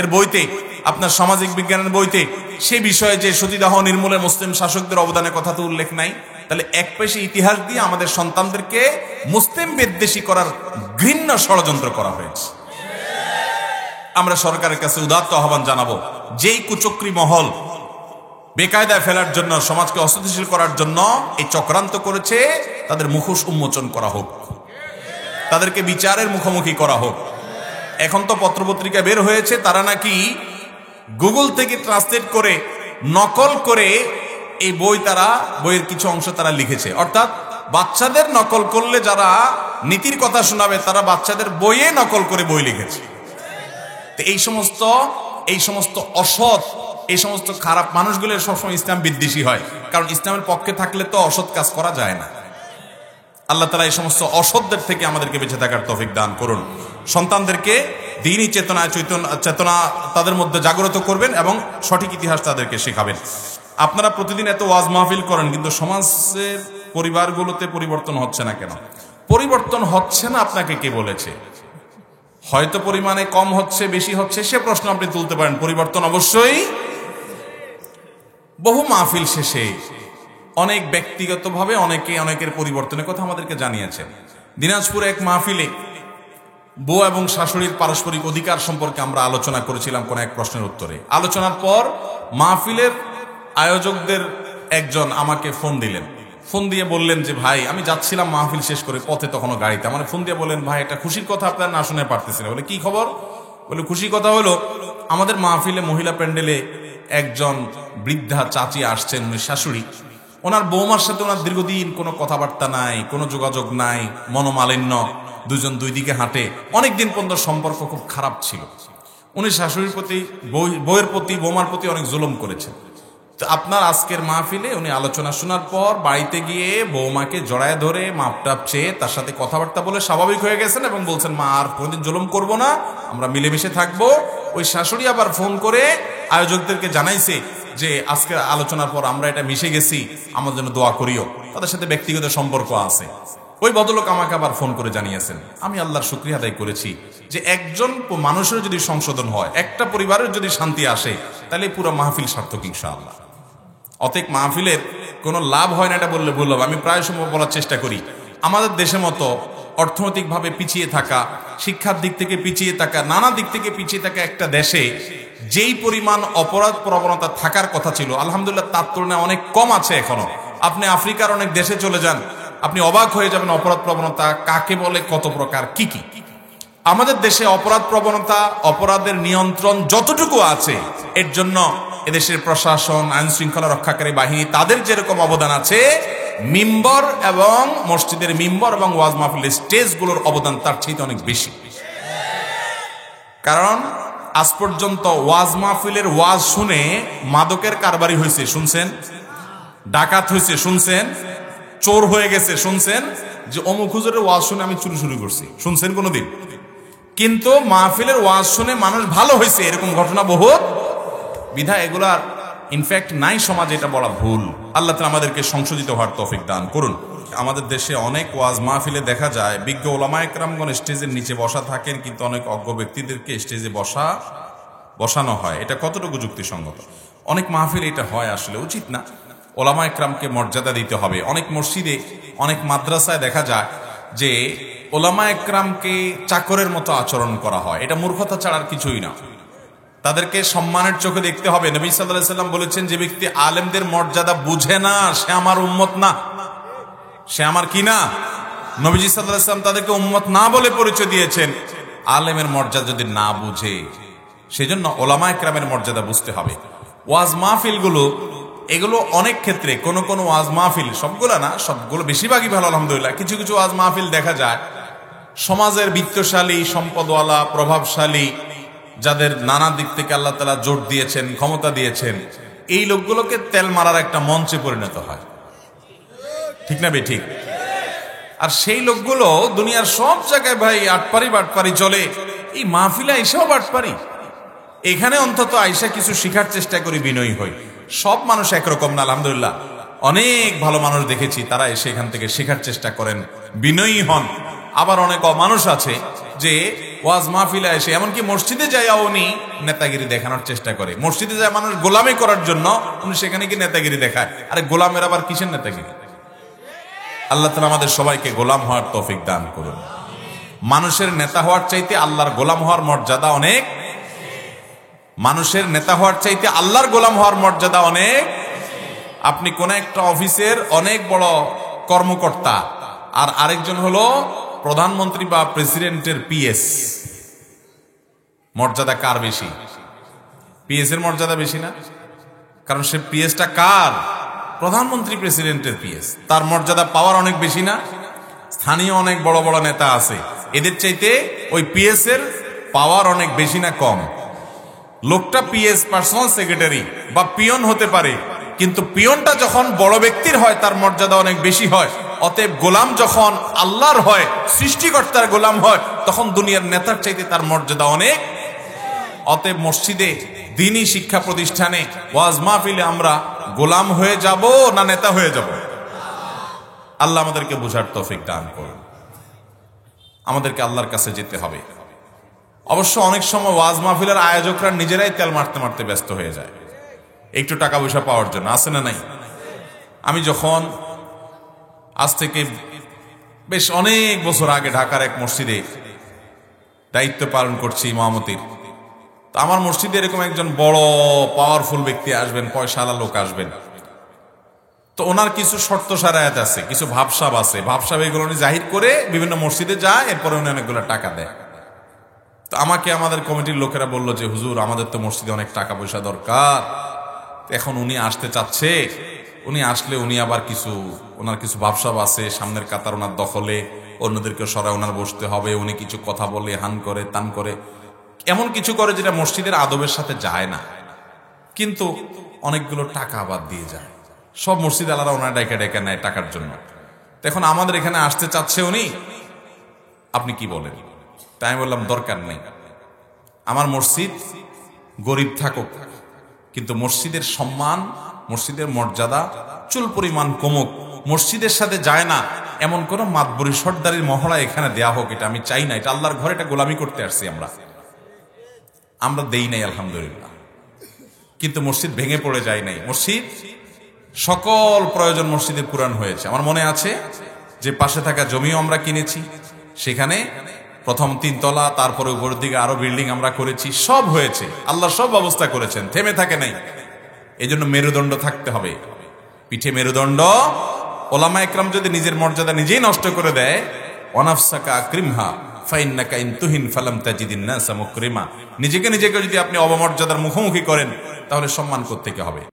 এর বইতে, আপনার সামাজিক বিজ্ঞানের বইতে সে বিষয়ে যে সতীদাহ নির্মূলে মুসলিম শাসকদের অবদানের কথা তো উল্লেখ নাই। তাহলে এক পেশে ইতিহাস দিয়ে আমাদের সন্তানদেরকে মুসলিম বিদ্বেষী করার ঘৃণ্য ষড়যন্ত্র করা হয়েছে। আমরা সরকারের কাছে উদাত্ত আহ্বান জানাবো, যেই কুচক্রী মহল বেকায়দায় ফেলার জন্য, সমাজকে অস্থিতিশীল করার জন্য এই চক্রান্ত করেছে, তাদের মুখোশ উন্মোচন করা হোক, তাদেরকে বিচারের মুখোমুখি করা হোক। এখন তো পত্রপত্রিকা বের হয়েছে, তারা নাকি গুগল থেকে ট্রান্সলেট করে নকল করে এই বইয়ের কিছু অংশ তারা লিখেছে। অর্থাৎ বাচ্চাদের নকল করলে যারা নীতির কথা শোনাবে, তারা বাচ্চাদের বইয়ে নকল করে বই লিখেছে। এই সমস্ত অসৎ, এই সমস্ত খারাপ মানুষগুলো সবসময় ইসলাম বিদ্বেষী হয়, কারণ ইসলামের পক্ষে থাকলে তো অসৎ কাজ করা যায় না। আল্লাহ তাআলা এই সমস্ত অসৎদের থেকে আমাদেরকে বেঁচে থাকার তৌফিক দান করুন। সন্তানদেরকে দ্বীনি চেতনা তাদের মধ্যে জাগ্রত করবেন এবং সঠিক ইতিহাস তাদেরকে শেখাবেন। আপনারা প্রতিদিন এত ওয়াজ মাহফিল করেন, কিন্তু সমাজের পরিবারগুলোতে পরিবর্তন হচ্ছে না কেন? পরিবর্তন হচ্ছে না আপনাকে কে বলেছে? হয়তো পরিমাণে কম হচ্ছে, বেশি হচ্ছে, সে প্রশ্ন আপনি তুলতে পারেন। পরিবর্তন অবশ্যই। বহু মাহফিল শেষে অনেক ব্যক্তিগতভাবে অনেকের পরিবর্তনের কথা আমাদেরকে জানিয়েছেন। দিনাজপুরে এক মাহফিলে বউ এবং শাশুড়ির পারস্পরিক অধিকার সম্পর্কে আমরা আলোচনা করেছিলাম কোন এক প্রশ্নের উত্তরে। আলোচনার পর মাহফিলের আয়োজকদের একজন আমাকে ফোন দিলেন। ফোন দিয়ে বললেন যে, ভাই আমি যাচ্ছিলাম মাহফিল শেষ করে, পথে তখনও গাড়িতে, আমার ফোন দিয়ে বললেন, ভাই এটা খুশির কথা আপনারা না শুনে পারতেছিলেন। বলে কি খবর? বলে খুশির কথা হলো আমাদের মাহফিলে মহিলা প্যান্ডেলে একজন বৃদ্ধা চাচি আসছেন, উনি শাশুড়ি। ওনার বৌমার সাথে ওনার দীর্ঘদিন কোনো কথাবার্তা নাই, কোনো যোগাযোগ নাই, মনোমালিন্য, দুজন দুই দিকে হাঁটে, অনেকদিন পর্যন্ত সম্পর্ক খুব খারাপ ছিল। উনি শাশুড়ির প্রতি, বউয়ের প্রতি, বৌমার প্রতি অনেক জুলুম করেছেন। তো আপনার আজকের মাহফিলে উনি আলোচনা শোনার পর বাড়িতে গিয়ে বৌমাকে জড়ায় ধরে মাপটাপ চেয়ে তার সাথে কথাবার্তা বলে স্বাভাবিক হয়ে গেছেন এবং বলছেন, মা আর কোনোদিন জুলুম করবো না, আমরা মিলেমিশে থাকবো। ওই শাশুড়ি আবার ফোন করে আয়োজকদেরকে জানাইছে যে আজকের আলোচনার পর আমরা এটা মিশে গেছি, আমার জন্য দোয়া করিও। তাদের সাথে ব্যক্তিগত সম্পর্ক আছে। ওই ভদ্রলোক আমাকে আবার ফোন করে জানিয়েছেন। আমি আল্লাহর শুকরিয়া আদায় করেছি যে একজন মানুষের যদি সংশোধন হয়, একটা পরিবারের যদি শান্তি আসে, তাহলে পুরো মাহফিল সার্থক ইনশাআল্লাহ। অতএব মাহফিলের কোনো লাভ হয় না এটা বললে ভুল হবে। আমি প্রায় সময় বলার চেষ্টা করি, আমাদের দেশের মতো অর্থনৈতিকভাবে পিছিয়ে থাকা, শিক্ষার দিক থেকে পিছিয়ে থাকা, নানা দিক থেকে পিছিয়ে থাকা একটা দেশে যেই পরিমাণ অপরাধ প্রবণতা থাকার কথা ছিল, আলহামদুলিল্লাহ তার তুলনায় অনেক কম আছে এখনো। আপনি আফ্রিকার অনেক দেশে চলে যান, আপনি অবাক হয়ে যাবেন অপরাধ প্রবণতা কাকে বলে, কত প্রকার, কি কি। আমাদের দেশে অপরাধ প্রবণতা, অপরাধের নিয়ন্ত্রণ যতটুকু আছে, এর জন্য এদেশের প্রশাসন, আইন শৃঙ্খলা রক্ষাকারী বাহিনী, তাদের যেরকম অবদান আছে, মিম্বর এবং মসজিদের মিম্বর এবং ওয়াজ মাহফিলের স্টেজগুলোর অবদান তার চেয়ে অনেক বেশি। কারণ আজ পর্যন্ত ওয়াজ মাহফিলের ওয়াজ শুনে মাদকের কারবারি হয়েছে শুনছেন, ডাকাত হয়েছে শুনছেন, চোর হয়ে গেছে শুনছেন, যে অমুক হুজুরের ওয়াজ শুনে আমি চুরি শুরু করছি শুনছেন কোনোদিন? কিন্তু মাহফিলের ওয়াজ শুনে মানুষ ভালো হয়েছে, এরকম ঘটনা বহুত। বিধায় এগুলার ইনফ্যাক্ট নাই সমাজে, এটা বলা ভুল। আল্লাহ তাআলা আমাদেরকে সংশোধিত হওয়ার তৌফিক দান করুন। আমাদের দেশে অনেক ওয়াজ মাহফিলে দেখা যায় বিজ্ঞ ওলামা একরামগণ স্টেজের নিচে বসা থাকেন, কিন্তু অনেক অজ্ঞ ব্যক্তিদেরকে স্টেজে বসানো হয়। এটা কতটুকু যুক্তিসঙ্গত? অনেক মাহফিলে এটা হয়, আসলে উচিত না। ওলামা একরামকে মর্যাদা দিতে হবে। অনেক মসজিদে, অনেক মাদ্রাসায় দেখা যায় যে ওলামা একরামকে চাকরের মতো আচরণ করা হয়। এটা মূর্খতা ছাড়ার কিছুই না। তাদেরকে সম্মানের চোখে দেখতে হবে। নবী সাল্লাল্লাহু আলাইহি ওয়াসাল্লাম বলেছেন, যে ব্যক্তি আলেমদের মর্যাদা বুঝে না সে আমার উম্মত না। সে আমার কি না? নবীজি সাল্লাল্লাহু আলাইহি ওয়াসাল্লাম তাদেরকে উম্মত না বলে পরিচয় দিয়েছেন, আলেমের মর্যাদা যদি না বুঝে। সেজন্য ওলামা একরামের মর্যাদা বুঝতে হবে। ওয়াজ মাহফিলগুলো, এগুলো অনেক ক্ষেত্রে কোন কোন ওয়াজ মাহফিল, সবগুলো না, সবগুলো বেশিরভাগই ভালো আলহামদুলিল্লাহ। কিছু কিছু ওয়াজ মাহফিল দেখা যায় সমাজের বিত্তশালী, সম্পদওয়ালা, প্রভাবশালী, যাদের নানা দিক থেকে আল্লাহ তাআলা জোর দিয়েছেন, ক্ষমতা দিয়েছেন, এই লোকগুলোকে তেল মারার একটা মঞ্চে পরিণত হয়। ঠিক না বেঠিক? আর সেই লোকগুলো দুনিয়ার সব জায়গায় ভাই বাটপারি চলে, এই মাহফিলে আইসাও বাটপারি। এখানে অন্তত আইসা কিছু শিখার চেষ্টা করি, বিনয়ী হই। সব মানুষ একরকম না আলহামদুলিল্লাহ। অনেক ভালো মানুষ দেখেছি, তারা এসে এখান থেকে শেখার চেষ্টা করেন, বিনয়ী হন। আবার অনেক অমানুষ আছে যে ওয়াজ মাহফিলে এসে, এমনকি মসজিদে যাইয়া উনি নেতাগিরি দেখানোর চেষ্টা করে। মসজিদে যায় মানুষ গোলামি করার জন্য, উনি সেখানে কি নেতাগিরি দেখায়। আরে গোলামের আবার কিসের নেতাগিরি? আল্লাহ তাআলা আমাদের সবাইকে গোলাম হওয়ার তৌফিক দান করুন। মানুষের নেতা হওয়ার চাইতে আল্লাহর গোলাম হওয়ার মর্যাদা অনেক। মানুষের নেতা হওয়ার চাইতে আল্লাহর গোলাম হওয়ার মর্যাদা অনেক। আপনি কোন একটা অফিসের অনেক বড় কর্মকর্তা, আর আরেকজন হলো প্রধানমন্ত্রী বা প্রেসিডেন্টের পিএস। মর্যাদা কার বেশি? পিএস এর মর্যাদা বেশি না? কারণ সে পিএসটা কার? প্রধানমন্ত্রী প্রেসিডেন্টের পিএস। তার মর্যাদা পাওয়ার অনেক বেশি না? স্থানীয় অনেক বড় বড় নেতা আছে, এদের চাইতে ওই পিএস এর পাওয়ার অনেক বেশি না কম? লোকটা পিএস, পার্সোনাল সেক্রেটারি বা পিয়ন হতে পারে, কিন্তু পিয়নটা যখন বড় ব্যক্তির হয় তার মর্যাদা অনেক বেশি হয়। অতএব গোলাম যখন আল্লাহর হয়, সৃষ্টিকর্তার গোলাম হয়, তখন দুনিয়ার নেতার চাইতে তার মর্যাদা অনেক। অতএব মসজিদে, দ্বীনি শিক্ষা প্রতিষ্ঠানে, ওয়াজ মাহফিলে আমরা গোলাম হয়ে যাব না নেতা হয়ে যাব? আল্লাহ আমাদেরকে বুঝার তৌফিক দান করুন। আমাদেরকে আল্লাহর কাছে যেতে হবে। অবশ্য অনেক সময় ওয়াজ মাহফিলের আয়োজকরা নিজেরাই তেল মারতে মারতে ব্যস্ত হয়ে যায় একটু টাকা পয়সা পাওয়ার জন্য। আছে না নাই? আমি যখন আজ থেকে বেশ অনেক বছর আগে ঢাকার এক মসজিদে দায়িত্ব পালন করছি ইমামতির, তো আমার মসজিদে এরকম একজন বড় পাওয়ারফুল ব্যক্তি আসবেন, পয়সাওয়ালা লোক আসবেন। তো ওনার কিছু শর্ত সারায়াত আছে, কিছু ভাবসাব আছে। ভাবসাব এগুলো উনি জাহির করে বিভিন্ন মসজিদে যায়, এরপরে উনি অনেকগুলো টাকা দেয়। তো আমাকে আমাদের কমিটির লোকেরা বলল যে হুজুর, আমাদের তো মসজিদে অনেক টাকা পয়সা দরকার, এখন উনি আসতে চাচ্ছে, উনি আসলে উনি আবার ওনার কিছু ভাবসাব আছে, সামনের কাতার ওনার দখলে, অন্যদেরকে সরায় ওনার বসতে হবে, উনি কিছু কথা বলে, হান করে, তান করে, এমন কিছু করে যেটা মসজিদের আদবের সাথে যায় না, কিন্তু অনেকগুলো টাকা আবার দিয়ে যায়। সব মসজিদ আলাদা ওনার ডাইকা ডাইকা নেয় টাকার জন্য। তো এখন আমাদের এখানে আসতে চাচ্ছে উনি, আপনি কি বলেন? তাই আমি বললাম, দরকার নেই, আমার মসজিদ গরিব থাকুক, কিন্তু মসজিদের সম্মান, মসজিদের মর্যাদা চুল পরিমাণ কমুক, মসজিদের সাথে যায় না এমন কোন মাতবরি সর্দারির মহড়া এখানে দেয়া হোক, এটা আমি চাই না। এটা আল্লাহর ঘরে, এটা গোলামি করতে আসছি আমরা দেই নাই আলহামদুলিল্লাহ। কিন্তু মসজিদ ভেঙে পড়ে যায় নাই। মসজিদ সকল প্রয়োজন মসজিদের পূরণ হয়েছে। আমার মনে আছে যে পাশে থাকা জমিও আমরা কিনেছি, সেখানে প্রথম 3 তলা, তারপরে উপরের দিকে আরো বিল্ডিং আমরা করেছি, সব হয়েছে। আল্লাহ সব ব্যবস্থা করেছেন, থেমে থাকে নাই। এই জন্য মেরুদণ্ড থাকতে হবে, পিঠে মেরুদণ্ড। ওলামা একরাম যদি নিজের মর্যাদা নিজেই নষ্ট করে দেয়, ওয়ানাফসাকা আকরিমহা ফাইন্নাকা ইন তুহিন ফালাম তাজিদিন নাসা মুকরিমা, নিজেকে যদি আপনি অবমর্যাদার মুখোমুখি করেন, তাহলে সম্মান কোত্থেকে হবে?